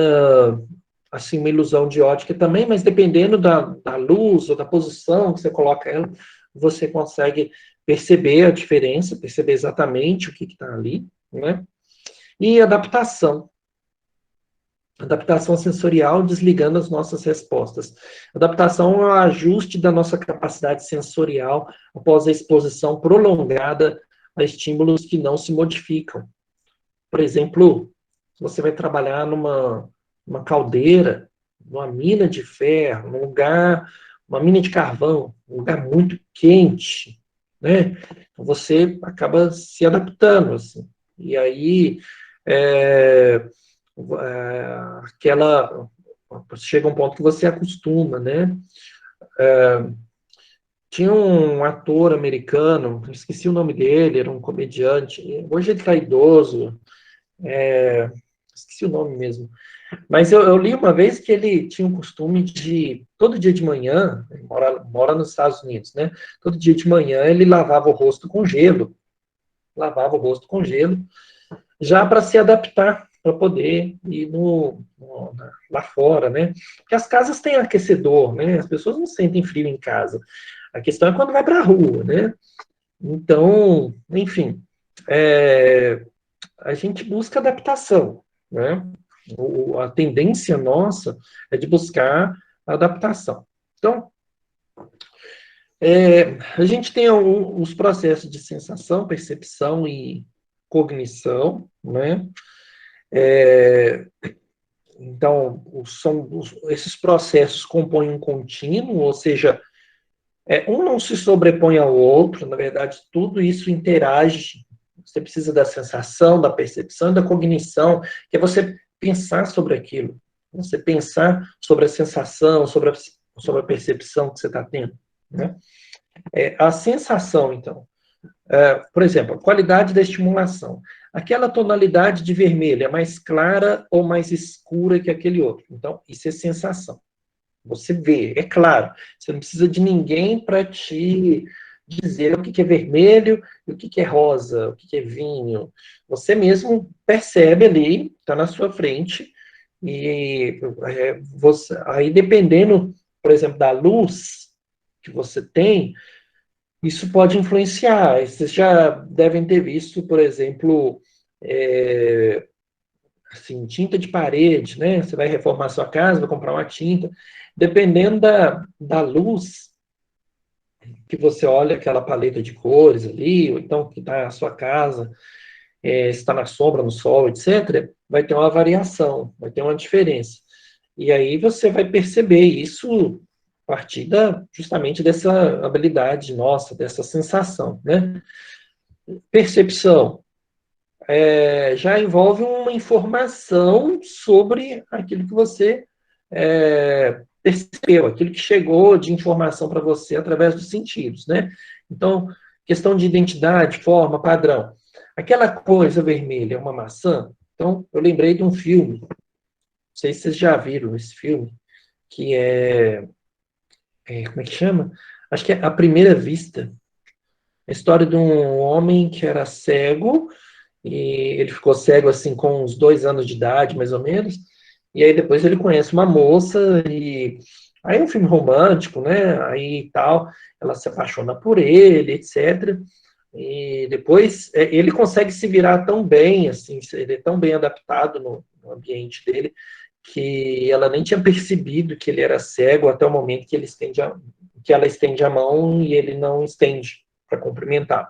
assim, uma ilusão de ótica também, mas dependendo da luz ou da posição que você coloca ela, você consegue perceber a diferença, perceber exatamente o que está ali, né? E adaptação. Adaptação sensorial, desligando as nossas respostas. Adaptação é o ajuste da nossa capacidade sensorial após a exposição prolongada a estímulos que não se modificam. Por exemplo, você vai trabalhar numa caldeira, numa mina de ferro, num lugar, uma mina de carvão, um lugar muito quente, né? Você acaba se adaptando, assim. E aí, chega um ponto que você acostuma, né? Tinha um ator americano, esqueci o nome dele, era um comediante, hoje ele está idoso, esqueci o nome mesmo, mas eu li uma vez que ele tinha um costume de, todo dia de manhã, ele mora nos Estados Unidos, né? Todo dia de manhã ele lavava o rosto com gelo, já para se adaptar, para poder ir lá fora, né? Porque as casas têm aquecedor, né? As pessoas não sentem frio em casa. A questão é quando vai para a rua, né? Então, enfim, a gente busca adaptação, né? A tendência nossa é de buscar adaptação. Então, a gente tem os processos de sensação, percepção e cognição, né? Então, esses processos compõem um contínuo, ou seja, um não se sobrepõe ao outro, na verdade, tudo isso interage. Você precisa da sensação, da percepção e da cognição, que é você pensar sobre aquilo, você pensar sobre a sensação, sobre a percepção que você está tendo, né? A sensação, então, por exemplo, a qualidade da estimulação. Aquela tonalidade de vermelho é mais clara ou mais escura que aquele outro. Então, isso é sensação. Você vê, é claro. Você não precisa de ninguém para te dizer o que é vermelho, o que é rosa, o que é vinho. Você mesmo percebe ali, está na sua frente, e aí dependendo, por exemplo, da luz que você tem, isso pode influenciar. Vocês já devem ter visto, por exemplo, assim, tinta de parede, né? Você vai reformar sua casa, vai comprar uma tinta. Dependendo da luz que você olha, aquela paleta de cores ali, ou então que está a sua casa, está na sombra, no sol, etc., vai ter uma variação, vai ter uma diferença. E aí você vai perceber isso a partir justamente dessa habilidade nossa, dessa sensação, né? Percepção. Já envolve uma informação sobre aquilo que você percebeu, aquilo que chegou de informação para você através dos sentidos, né? Então, questão de identidade, forma, padrão. Aquela coisa vermelha é uma maçã? Então, eu lembrei de um filme, não sei se vocês já viram esse filme, que como é que chama? Acho que é À Primeira Vista. A história de um homem que era cego, e ele ficou cego assim com uns 2 anos de idade, mais ou menos, e aí depois ele conhece uma moça, e aí é um filme romântico, né, aí tal, ela se apaixona por ele, etc., e depois ele consegue se virar tão bem, assim, ele é tão bem adaptado no ambiente dele, que ela nem tinha percebido que ele era cego até o momento que que ela estende a mão e ele não estende para cumprimentá-lo,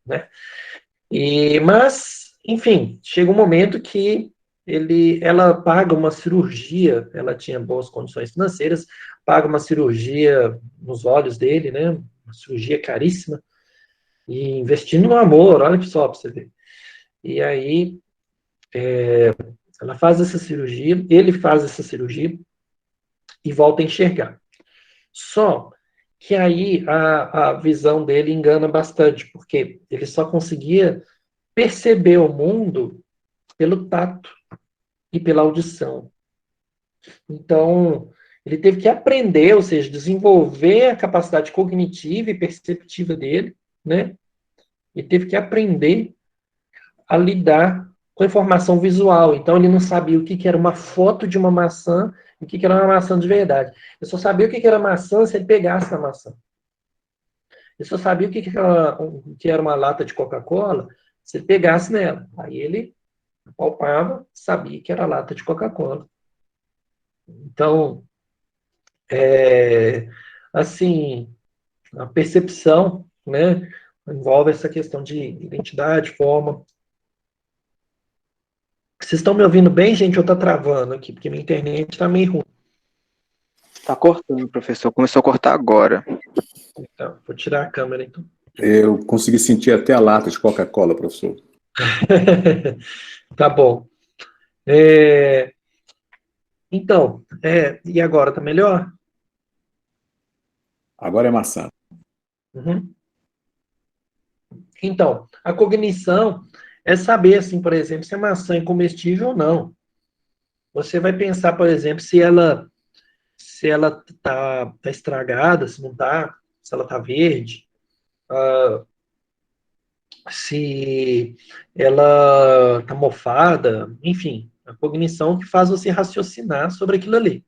né? Mas, enfim, chega um momento que ela paga uma cirurgia, ela tinha boas condições financeiras, paga uma cirurgia nos olhos dele, né? Uma cirurgia caríssima, e investindo no amor, olha só para você ver. E aí, ela faz essa cirurgia, ele faz essa cirurgia e volta a enxergar. Só que aí a visão dele engana bastante, porque ele só conseguia perceber o mundo pelo tato e pela audição. Então, ele teve que aprender, ou seja, desenvolver a capacidade cognitiva e perceptiva dele, né? E teve que aprender a lidar com informação visual. Então, ele não sabia o que era uma foto de uma maçã e o que era uma maçã de verdade. Ele só sabia o que era maçã se ele pegasse na maçã. Ele só sabia o que era uma lata de Coca-Cola se ele pegasse nela. Aí ele palpava, sabia que era lata de Coca-Cola. Então, assim, a percepção, né, envolve essa questão de identidade, forma. Vocês estão me ouvindo bem, gente, ou tá travando aqui? Porque minha internet tá meio ruim. Tá cortando, professor. Começou a cortar agora. Então, vou tirar a câmera, então. Eu consegui sentir até a lata de Coca-Cola, professor. Tá bom. Então, e agora, tá melhor? Agora é maçã. Uhum. Então, a cognição é saber, assim, por exemplo, se a maçã é comestível ou não. Você vai pensar, por exemplo, se ela tá estragada, se não tá, se ela tá verde, se ela tá mofada, enfim, a cognição que faz você raciocinar sobre aquilo ali.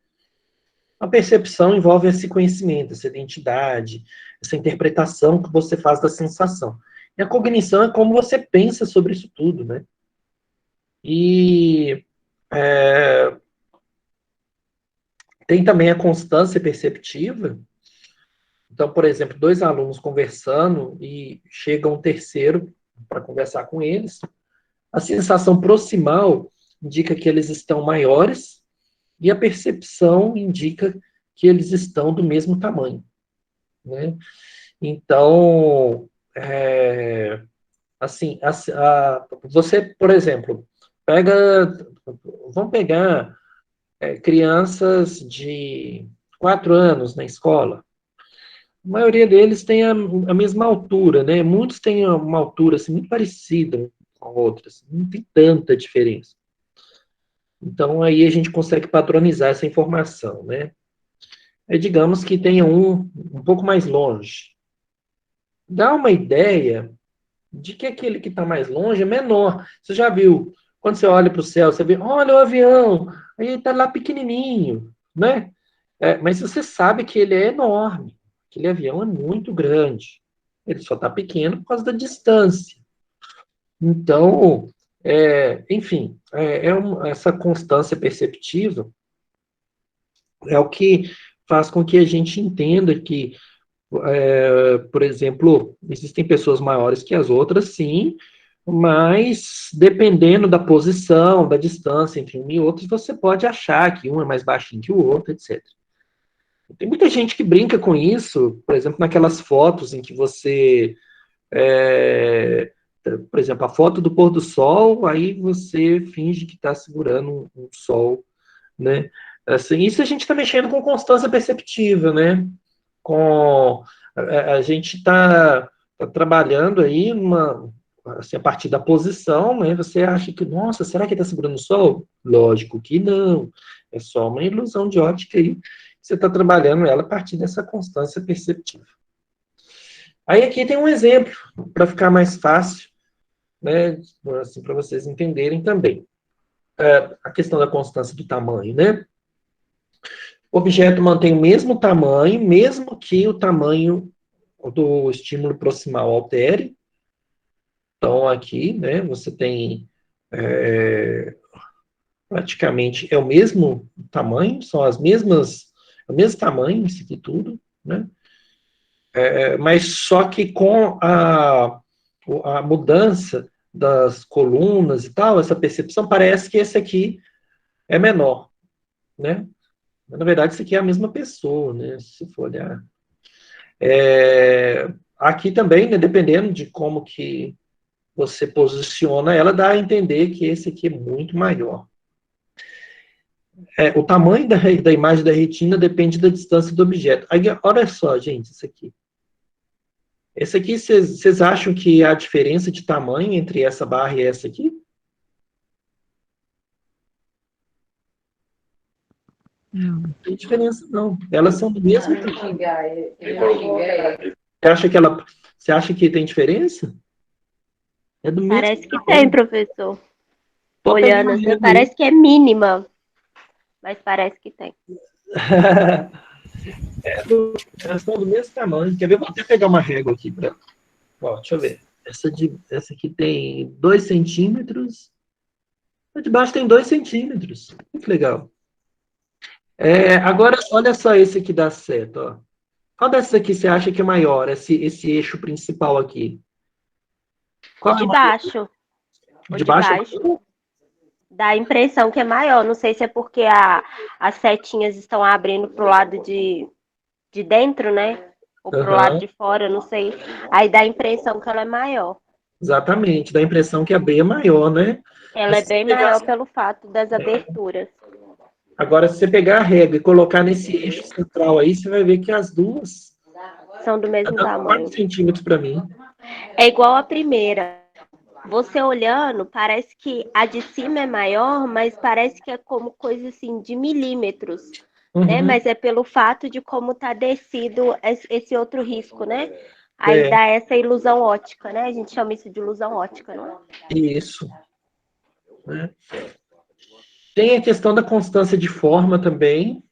A percepção envolve esse conhecimento, essa identidade, essa interpretação que você faz da sensação. E a cognição é como você pensa sobre isso tudo, né? E tem também a constância perceptiva. Então, por exemplo, dois alunos conversando e chega um terceiro para conversar com eles. A sensação proximal indica que eles estão maiores e a percepção indica que eles estão do mesmo tamanho, né? Então, assim, você, por exemplo, vamos pegar crianças de 4 anos na escola. A maioria deles tem a mesma altura, né? Muitos têm uma altura assim, muito parecida com outras, não tem tanta diferença. Então, aí a gente consegue padronizar essa informação, né? Digamos que tenha um pouco mais longe. Dá uma ideia de que aquele que está mais longe é menor. Você já viu, quando você olha para o céu, você vê, olha o avião, aí ele está lá pequenininho, né? Mas você sabe que ele é enorme. Aquele avião é muito grande. Ele só está pequeno por causa da distância. Então, enfim, essa constância perceptiva é o que faz com que a gente entenda que, por exemplo, existem pessoas maiores que as outras, sim, mas dependendo da posição, da distância entre um e outro, você pode achar que um é mais baixinho que o outro, etc. Tem muita gente que brinca com isso, por exemplo, naquelas fotos em que você, por exemplo, a foto do pôr do sol, aí você finge que está segurando um sol, né? Assim, isso a gente está mexendo com constância perceptiva, né? A gente está trabalhando aí assim, a partir da posição, né? Você acha que, nossa, será que está segurando o sol? Lógico que não. É só uma ilusão de ótica aí. Você está trabalhando ela a partir dessa constância perceptiva. Aí aqui tem um exemplo, para ficar mais fácil, né, assim, para vocês entenderem também. A questão da constância do tamanho, né? O objeto mantém o mesmo tamanho, mesmo que o tamanho do estímulo proximal altere. Então, aqui, né, você tem praticamente o mesmo tamanho, são o mesmo tamanho, isso aqui tudo, né? Mas só que com a mudança das colunas e tal, essa percepção, parece que esse aqui é menor, né? Mas, na verdade, isso aqui é a mesma pessoa, né? Se for olhar. Aqui também, né, dependendo de como que você posiciona ela, dá a entender que esse aqui é muito maior. O tamanho da imagem da retina depende da distância do objeto. Aí, olha só, gente, isso aqui. Esse aqui, vocês acham que há diferença de tamanho entre essa barra e essa aqui? Não tem diferença, não. Elas são do mesmo tamanho. Você acha que tem diferença? É do mesmo Parece que tamanho. tem, professor. Pode Olhando pegar assim, régua aí. parece que é mínima, mas parece que tem. Elas são do mesmo tamanho. Quer ver? Vou até pegar uma régua aqui. Ó, deixa eu ver. Essa aqui tem 2 centímetros. A de baixo tem 2 centímetros. Muito legal. Agora, olha só esse aqui da seta. Ó. Qual dessas aqui você acha que é maior? Esse eixo principal aqui. Qual é De o maior? baixo, o De de baixo? baixo. Dá a impressão que é maior. Não sei se é porque as setinhas estão abrindo pro lado de dentro, né? Ou pro lado Aham, de fora, não sei. Aí dá a impressão que ela é maior. exatamente. Dá a impressão que a B é maior, né? Ela Mas é se você bem pegar, maior pelo fato das aberturas. agora, se você pegar a régua e colocar nesse eixo central aí, você vai ver que as duas São do tá mesmo dando 4 tamanho. centímetros para mim. É igual a primeira. Você olhando, parece que a de cima é maior, mas parece que é como coisa assim de milímetros, né? Uhum. Mas é pelo fato de como tá descido esse outro risco, né? Aí É, dá essa ilusão ótica, né? A gente chama isso de ilusão ótica, não é? isso. Né? Tem a questão da constância de forma também.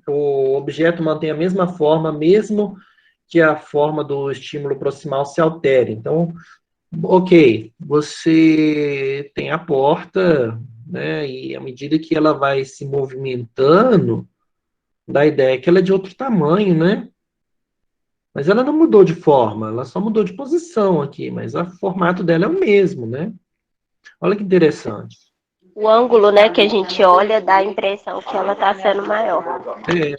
O objeto mantém a mesma forma, mesmo que a forma do estímulo proximal se altere. Então, ok, você tem a porta, né? E à medida que ela vai se movimentando, dá a ideia que ela é de outro tamanho, né? Mas ela não mudou de forma, ela só mudou de posição aqui, mas o formato dela é o mesmo, né? Olha que interessante. O ângulo, né, que a gente olha dá a impressão que ela tá sendo maior. É,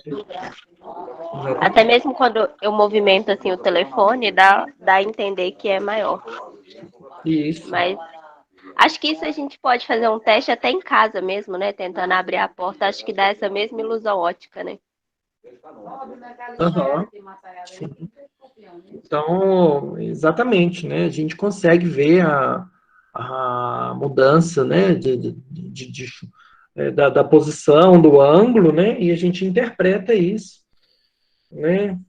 Até exatamente. mesmo quando eu movimento assim o telefone, dá a entender que é maior. Isso. Mas acho que isso a gente pode fazer um teste até em casa mesmo, né? Tentando abrir a porta, acho que dá essa mesma ilusão ótica, né? Aham, sim. Então, exatamente, né? A gente consegue ver a mudança, né? Da posição, do ângulo, né? E a gente interpreta isso, né?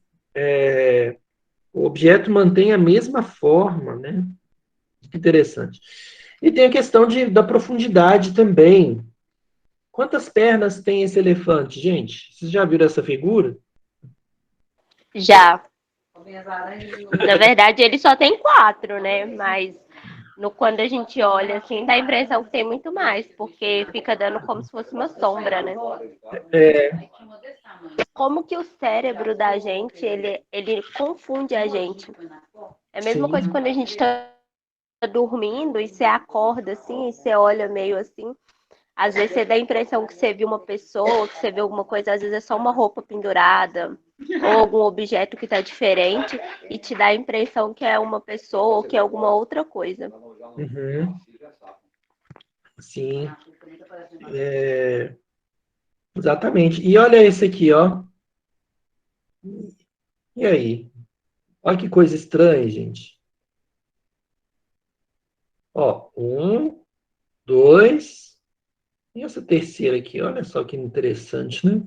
O objeto mantém a mesma forma, né? Que interessante. E tem a questão da profundidade também. Quantas pernas tem esse elefante, gente? Vocês já viram essa figura? Já. Na verdade, ele só tem 4, né? Mas quando a gente olha assim, dá a impressão que tem muito mais, porque fica dando como se fosse uma sombra, né? Como que o cérebro da gente, ele confunde a gente. É a mesma coisa Sim. quando a gente tá dormindo e você acorda assim, e você olha meio assim. Às vezes você dá a impressão que você viu uma pessoa, que você viu alguma coisa, às vezes é só uma roupa pendurada, ou algum objeto que está diferente, e te dá a impressão que é uma pessoa ou que é alguma outra coisa. Uhum. Sim. Exatamente. E olha esse aqui, ó. E aí? Olha que coisa estranha, gente. Ó, 1, 2, e essa terceira aqui, olha só que interessante, né?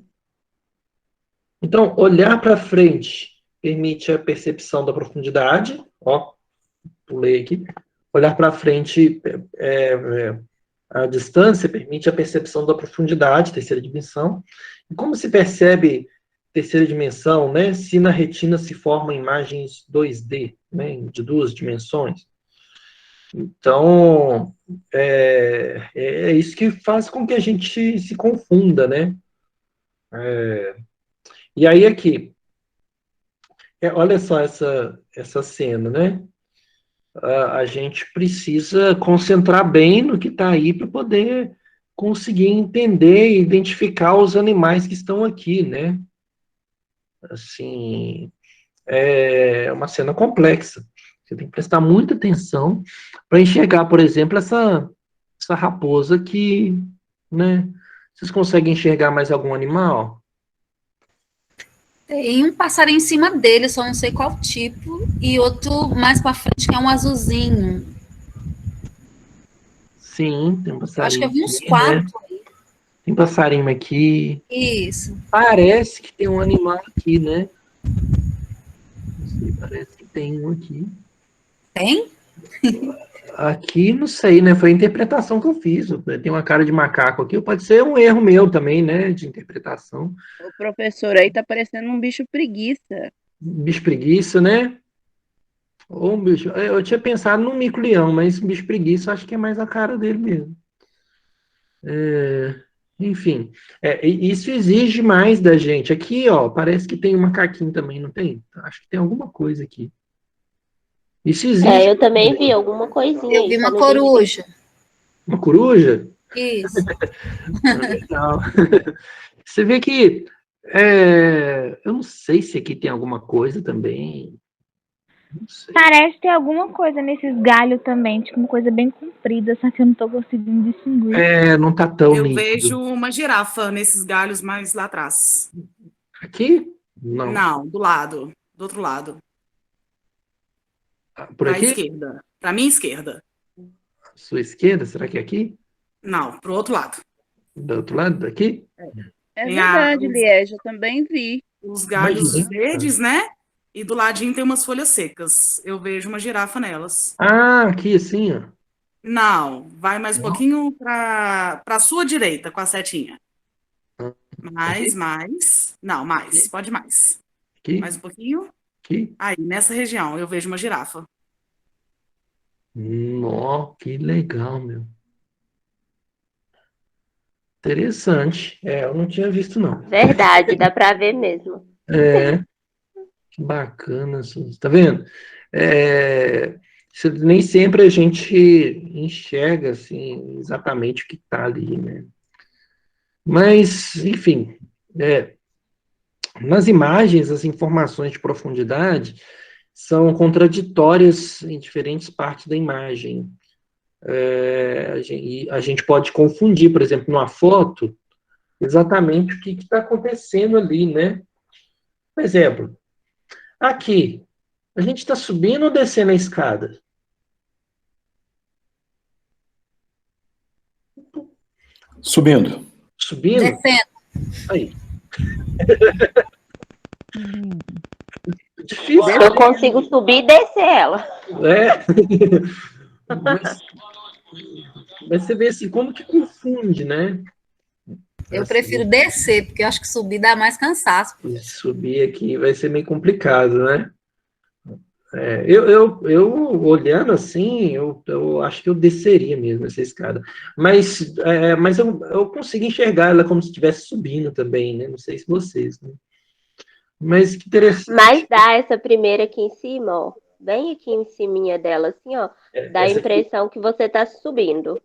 Então, olhar para frente permite a percepção da profundidade. Ó, pulei aqui. Olhar para frente, a distância permite a percepção da profundidade, terceira dimensão. E como se percebe terceira dimensão, né? Se na retina se formam imagens 2D, né? De 2 dimensões. Então, é isso que faz com que a gente se confunda, né? E aí aqui, olha só essa cena, né? A gente precisa concentrar bem no que está aí para poder conseguir entender e identificar os animais que estão aqui, né? Assim, é uma cena complexa. Você tem que prestar muita atenção para enxergar, por exemplo, essa raposa aqui, né? Vocês conseguem enxergar mais algum animal? Tem um passarinho em cima dele, só não sei qual tipo, e outro mais para frente que é um azulzinho. Sim, tem um Eu acho que eu passarinho vi uns aqui, né? 4. Tem passarinho aqui. Isso. Parece que tem um animal aqui, né? Não sei, parece que tem um aqui. Tem? Aqui, não sei, né? Foi a interpretação que eu fiz. Tem uma cara de macaco aqui, pode ser um erro meu também, né? De interpretação. O professor aí tá parecendo um bicho preguiça. Bicho preguiça, né? Ou um bicho. Eu tinha pensado no mico-leão, mas bicho preguiça acho que é mais a cara dele mesmo. Enfim, isso exige mais da gente. Aqui, ó, parece que tem um macaquinho também, não tem? Acho que tem alguma coisa aqui. Isso exige. Eu também vi alguma coisinha Eu aí, vi só uma não entendi. coruja. Uma coruja? Isso. Legal. Você vê que eu não sei se aqui tem alguma coisa também. Não sei. Parece ter alguma coisa nesses galhos também, tipo uma coisa bem comprida, só que eu não tô conseguindo distinguir. Não tá tão Eu nítido. vejo uma girafa nesses galhos mais lá atrás. Aqui? Não. Não, do lado. Do outro lado. Por Pra aqui? esquerda. Pra minha esquerda. Sua esquerda? Será que é aqui? Não, pro outro lado. Do outro lado? Daqui? É Tem verdade, Liege, eu também vi. os galhos Imagina. verdes, né? E do ladinho tem umas folhas secas. Eu vejo uma girafa nelas. Aqui assim, ó. Não, vai mais um Não? pouquinho pra sua direita com a setinha. Aqui? Mais. Não, mais. Pode mais. Aqui? Mais um pouquinho. Aqui? Aí, nessa região, eu vejo uma girafa. Nó, que legal, meu. Interessante. Eu não tinha visto, não. Verdade, dá pra ver mesmo. Que bacana. Tá vendo? Nem sempre a gente enxerga, assim, exatamente o que tá ali, né? Mas, enfim, nas imagens, as informações de profundidade são contraditórias em diferentes partes da imagem. A gente pode confundir, por exemplo, numa foto, exatamente o que está acontecendo ali, né? Por exemplo, aqui, a gente está subindo ou descendo a escada? Subindo. Subindo? Descendo. Aí. Difícil. Eu consigo subir e descer ela. Mas você vê assim, como que confunde, né? Eu prefiro descer, porque eu acho que subir dá mais cansaço. Subir aqui vai ser meio complicado, né? Eu olhando assim, eu acho que eu desceria mesmo essa escada. Mas eu consigo enxergar ela como se estivesse subindo também, né? Não sei se vocês, né? Mas que interessante. Mas dá essa primeira aqui em cima, ó. Bem aqui em cima dela, assim, ó. Dá a impressão que você tá subindo.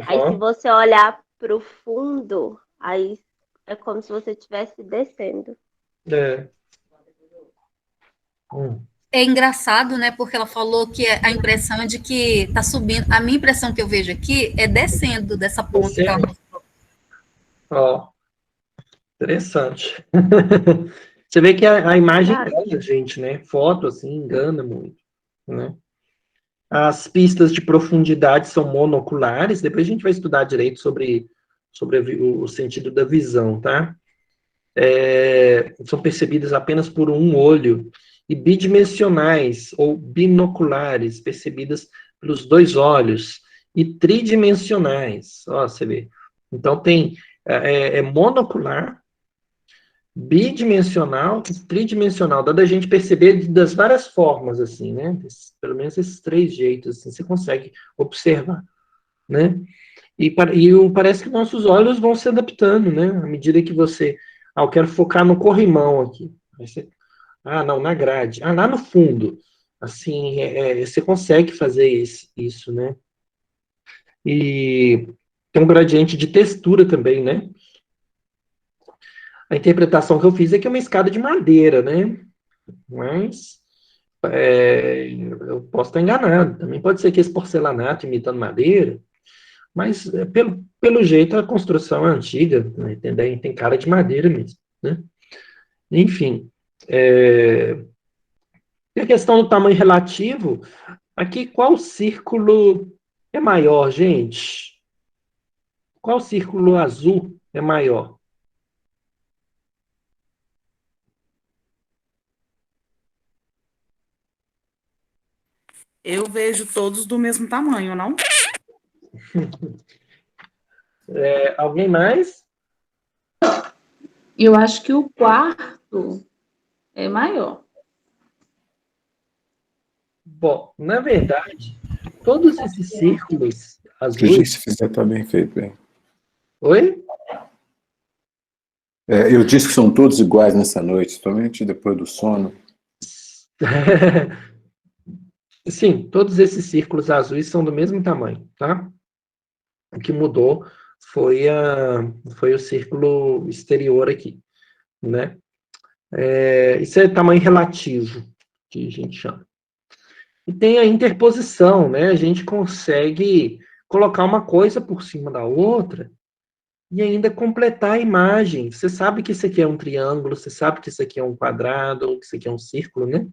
Aí se você olhar pro fundo, aí é como se você estivesse descendo. É engraçado, né? Porque ela falou que a impressão é de que tá subindo. A minha impressão que eu vejo aqui é descendo dessa ponta que ela mostrou. Ó, interessante. Você vê que a imagem engana a gente, né? Foto, assim, engana muito, né? As pistas de profundidade são monoculares, depois a gente vai estudar direito sobre o sentido da visão, tá? São percebidas apenas por um olho, e bidimensionais, ou binoculares, percebidas pelos dois olhos, e tridimensionais, ó, você vê. Então, tem monocular, bidimensional e tridimensional, dá da gente perceber das várias formas, assim, né? Pelo menos esses três jeitos, assim, você consegue observar, né? Parece que nossos olhos vão se adaptando, né? À medida que você... eu quero focar no corrimão aqui. Não, na grade. Lá no fundo. Assim, você consegue fazer isso, né? E tem um gradiente de textura também, né? A interpretação que eu fiz é que é uma escada de madeira, né? Mas eu posso estar enganado. Também pode ser que esse porcelanato imitando madeira, mas pelo jeito a construção é antiga, né? Tem cara de madeira mesmo, né? Enfim, e a questão do tamanho relativo, aqui qual círculo é maior, gente? Qual círculo azul é maior? Eu vejo todos do mesmo tamanho, não? Alguém mais? Eu acho que o quarto é maior. Bom, na verdade, todos esses círculos azuis... Se fizer, tá bem feito, hein? Oi? Eu disse que são todos iguais nessa noite, somente depois do sono. Sim, todos esses círculos azuis são do mesmo tamanho, tá? O que mudou foi o círculo exterior aqui, né? Isso é tamanho relativo, que a gente chama. E tem a interposição, né? A gente consegue colocar uma coisa por cima da outra e ainda completar a imagem. Você sabe que isso aqui é um triângulo, você sabe que isso aqui é um quadrado, que isso aqui é um círculo, né?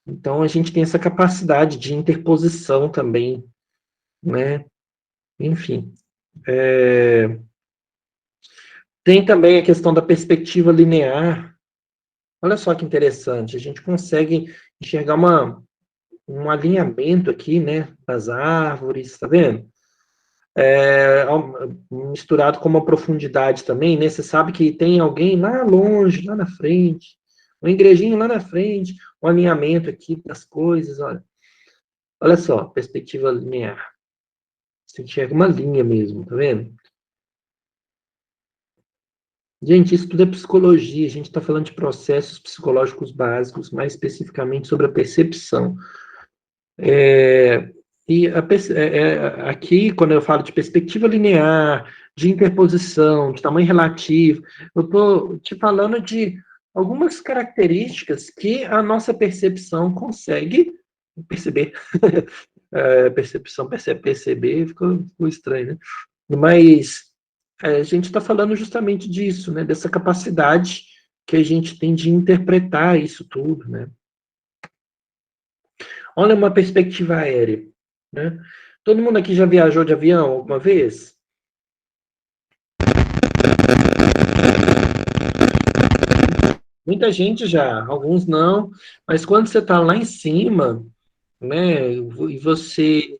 Então, a gente tem essa capacidade de interposição também, né? Enfim. Tem também a questão da perspectiva linear. Olha só que interessante, a gente consegue enxergar um alinhamento aqui, né, das árvores, tá vendo? Misturado com uma profundidade também, né? Você sabe que tem alguém lá longe, lá na frente, uma igrejinha lá na frente, um alinhamento aqui das coisas, olha. Olha só, perspectiva linear. Você enxerga uma linha mesmo, tá vendo? Gente, isso tudo é psicologia, a gente está falando de processos psicológicos básicos, mais especificamente sobre a percepção. Aqui, quando eu falo de perspectiva linear, de interposição, de tamanho relativo, eu estou te falando de algumas características que a nossa percepção consegue perceber. Perceber ficou estranho, né? Mas a gente está falando justamente disso, né? Dessa capacidade que a gente tem de interpretar isso tudo, né? Olha uma perspectiva aérea, né? Todo mundo aqui já viajou de avião alguma vez? Muita gente já, alguns não, mas quando você está lá em cima, né, e você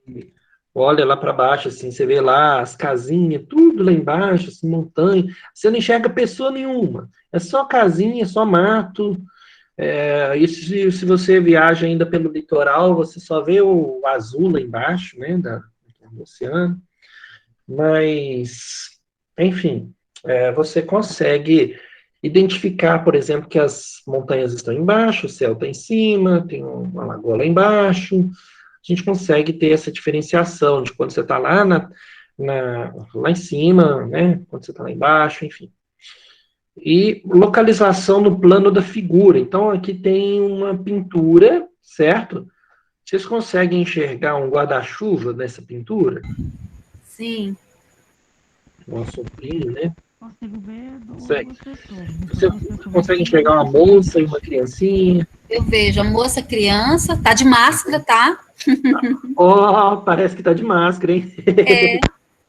olha lá para baixo, assim, você vê lá as casinhas, tudo lá embaixo, assim, montanha, você não enxerga pessoa nenhuma, é só casinha, só mato. E se você viaja ainda pelo litoral, você só vê o azul lá embaixo, né, do oceano, mas, enfim, você consegue identificar, por exemplo, que as montanhas estão embaixo, o céu está em cima, tem uma lagoa lá embaixo. A gente consegue ter essa diferenciação de quando você está lá, lá em cima, né, quando você está lá embaixo, enfim. E localização no plano da figura. Então, aqui tem uma pintura, certo? Vocês conseguem enxergar um guarda-chuva nessa pintura? Sim. Um soprinho, né? Consigo ver Você consegue enxergar uma moça e uma criancinha? Eu vejo a moça criança, tá de máscara, tá? Parece que tá de máscara, hein?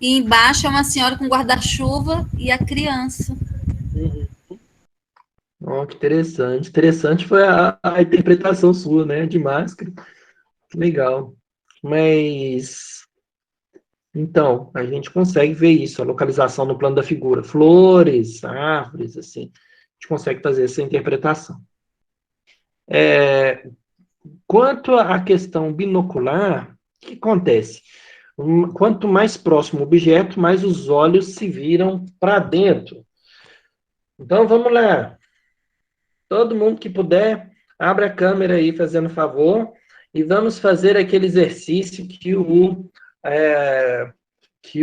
E embaixo é uma senhora com guarda-chuva e a criança. Que interessante. Interessante foi a interpretação sua, né? De máscara. Que legal. Mas... Então, a gente consegue ver isso, a localização no plano da figura. Flores, árvores, assim. A gente consegue fazer essa interpretação. Quanto à questão binocular, o que acontece? Quanto mais próximo o objeto, mais os olhos se viram para dentro. Então, vamos lá. Todo mundo que puder, abre a câmera aí, fazendo favor, e vamos fazer aquele exercício que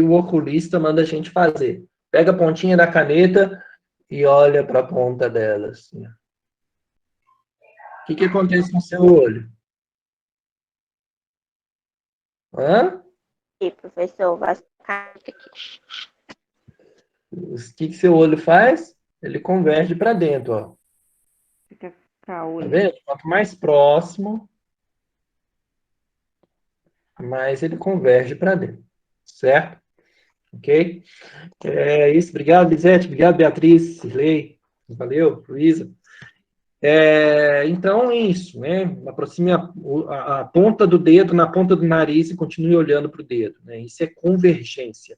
o oculista manda a gente fazer. Pega a pontinha da caneta e olha para a ponta dela. Assim. O que acontece com o seu olho? E professor, vai ficar aqui. O que seu olho faz? Ele converge para dentro, ó. Fica pra olho. Tá vendo? Quanto mais próximo, mais ele converge para dentro. Certo? Ok? É isso. Obrigado, Lisete. Obrigado, Beatriz, Cirlei. Valeu, Luísa. Então, é isso, né? Aproxime a ponta do dedo na ponta do nariz e continue olhando para o dedo, né? Isso é convergência.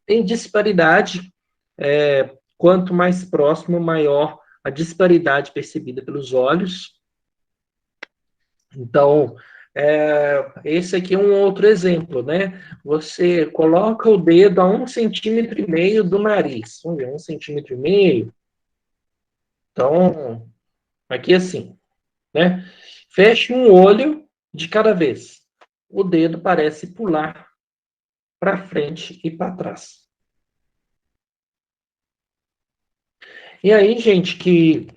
Tem disparidade, quanto mais próximo, maior a disparidade percebida pelos olhos. Então, esse aqui é um outro exemplo, né? Você coloca o dedo a 1,5 centímetro do nariz. Vamos ver, 1,5 centímetro. Então, aqui assim, né? Feche um olho de cada vez. O dedo parece pular para frente e para trás. E aí, gente,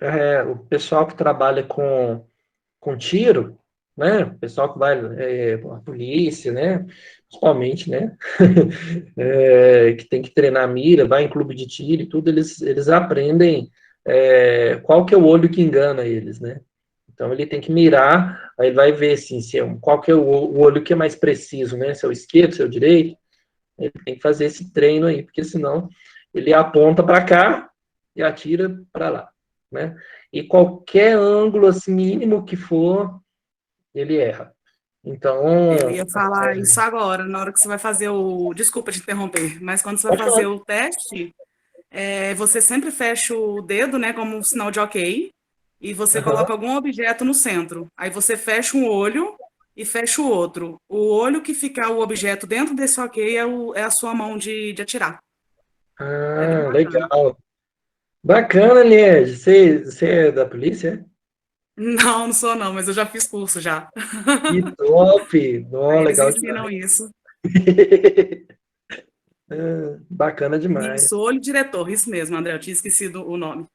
o pessoal que trabalha com tiro, né? O pessoal que vai, a polícia, né? Principalmente, né? Que tem que treinar a mira, vai em clube de tiro e tudo, eles aprendem qual que é o olho que engana eles, né? Então ele tem que mirar, aí ele vai ver assim, qual que é o olho que é mais preciso, né? Se é o esquerdo, se é o direito. Ele tem que fazer esse treino aí, porque senão ele aponta para cá e atira para lá, né? E qualquer ângulo assim, mínimo que for, ele erra. Então. Eu ia falar isso agora, na hora que você vai fazer o. Desculpa te interromper, mas quando você vai fazer o teste, você sempre fecha o dedo, né, como um sinal de ok, e você coloca algum objeto no centro. Aí você fecha um olho e fecha o outro. O olho que ficar o objeto dentro desse ok é a sua mão de atirar. Ah, legal. Bacana, Liege. Você é da polícia? Não, não sou não, mas eu já fiz curso já. Que top! Não, Eles legal ensinam demais. isso. Bacana demais. Isso, olho diretor, isso mesmo, André, eu tinha esquecido o nome.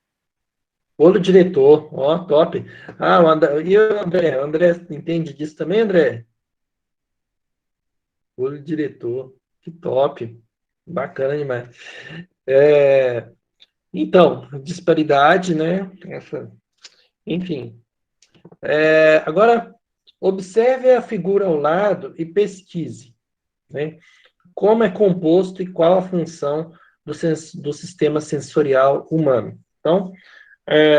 Olho diretor, ó, top. Ah, e o André? O André entende disso também, André? Olho diretor, que top. Bacana demais. Então, disparidade, né? Enfim. Agora, observe a figura ao lado e pesquise, né? Como é composto e qual a função do sistema sensorial humano. Então,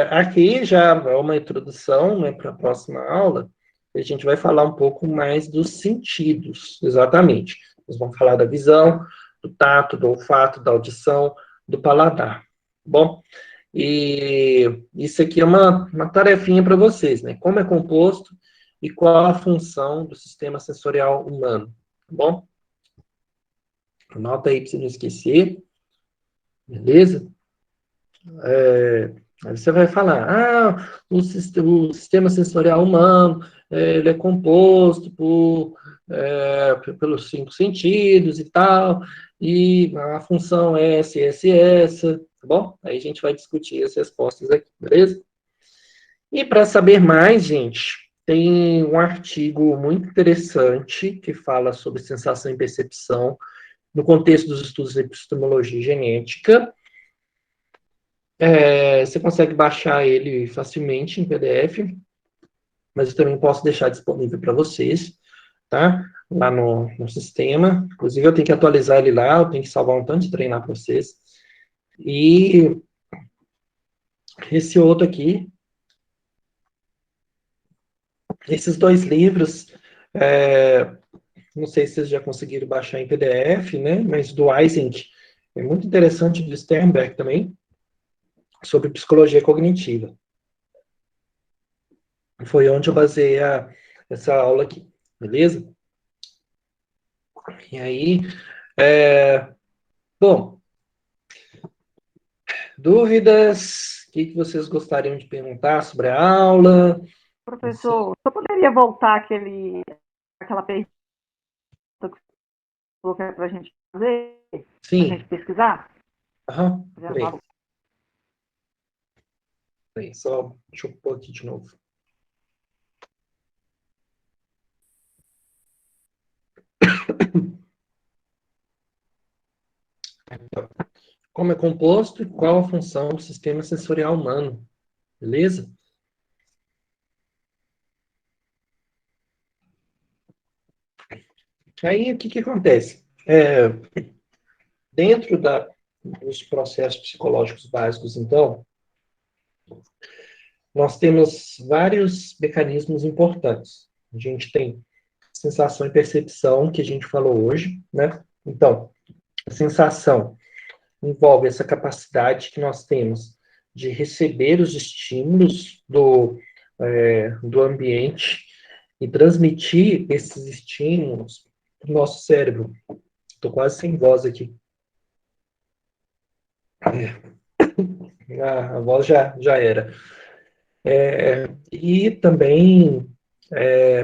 aqui já é uma introdução, né, para a próxima aula. A gente vai falar um pouco mais dos sentidos, exatamente. Nós vamos falar da visão, do tato, do olfato, da audição, do paladar. Bom, e isso aqui é uma tarefinha para vocês, né? Como é composto e qual a função do sistema sensorial humano, tá bom? Anota aí para você não esquecer, beleza? Aí você vai falar, o sistema sensorial humano, ele é composto pelos 5 sentidos e tal, e a função é essa, tá bom? Aí a gente vai discutir as respostas aqui, beleza? E para saber mais, gente, tem um artigo muito interessante que fala sobre sensação e percepção no contexto dos estudos de epistemologia e genética. Você consegue baixar ele facilmente em PDF, mas eu também posso deixar disponível para vocês, tá? Lá no sistema. Inclusive, eu tenho que atualizar ele lá, eu tenho que salvar um tanto de treinar para vocês. E esse outro aqui, esses 2 livros, não sei se vocês já conseguiram baixar em PDF, né? Mas do Eysenck, é muito interessante, do Sternberg também, sobre psicologia cognitiva. Foi onde eu baseei essa aula aqui, beleza? E aí, bom, dúvidas? O que vocês gostariam de perguntar sobre a aula? Professor, só poderia voltar aquela pergunta que você falou que era para a gente fazer? Sim. Para a gente pesquisar? Aham, peraí, só deixa eu pôr aqui de novo. Como é composto e qual a função do sistema sensorial humano, beleza? Aí, o que acontece? Dentro dos processos psicológicos básicos, então, nós temos vários mecanismos importantes. A gente tem sensação e percepção, que a gente falou hoje, né? Então, a sensação envolve essa capacidade que nós temos de receber os estímulos do ambiente e transmitir esses estímulos para o nosso cérebro. Estou quase sem voz aqui. A voz já era. E também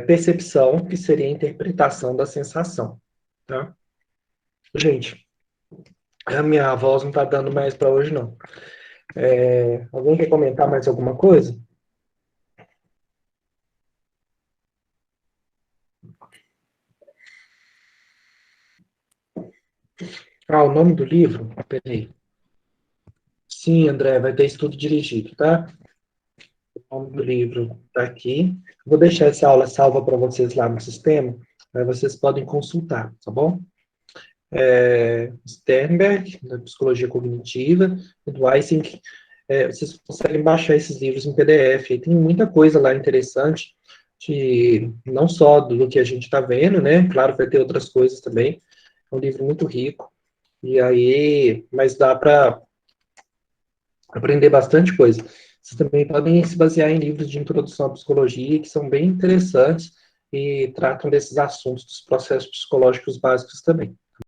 percepção, que seria a interpretação da sensação. Tá? Gente, a minha voz não está dando mais para hoje, não. Alguém quer comentar mais alguma coisa? O nome do livro? Peraí. Sim, André, vai ter estudo dirigido, tá? O nome do livro está aqui. Vou deixar essa aula salva para vocês lá no sistema, aí vocês podem consultar, tá bom? Sternberg, da Psicologia Cognitiva, e do Eysenck. Vocês conseguem baixar esses livros em PDF, e tem muita coisa lá interessante, não só do que a gente está vendo, né? Claro, vai ter outras coisas também. É um livro muito rico, mas dá para aprender bastante coisa. Vocês também podem se basear em livros de introdução à psicologia, que são bem interessantes e tratam desses assuntos dos processos psicológicos básicos também.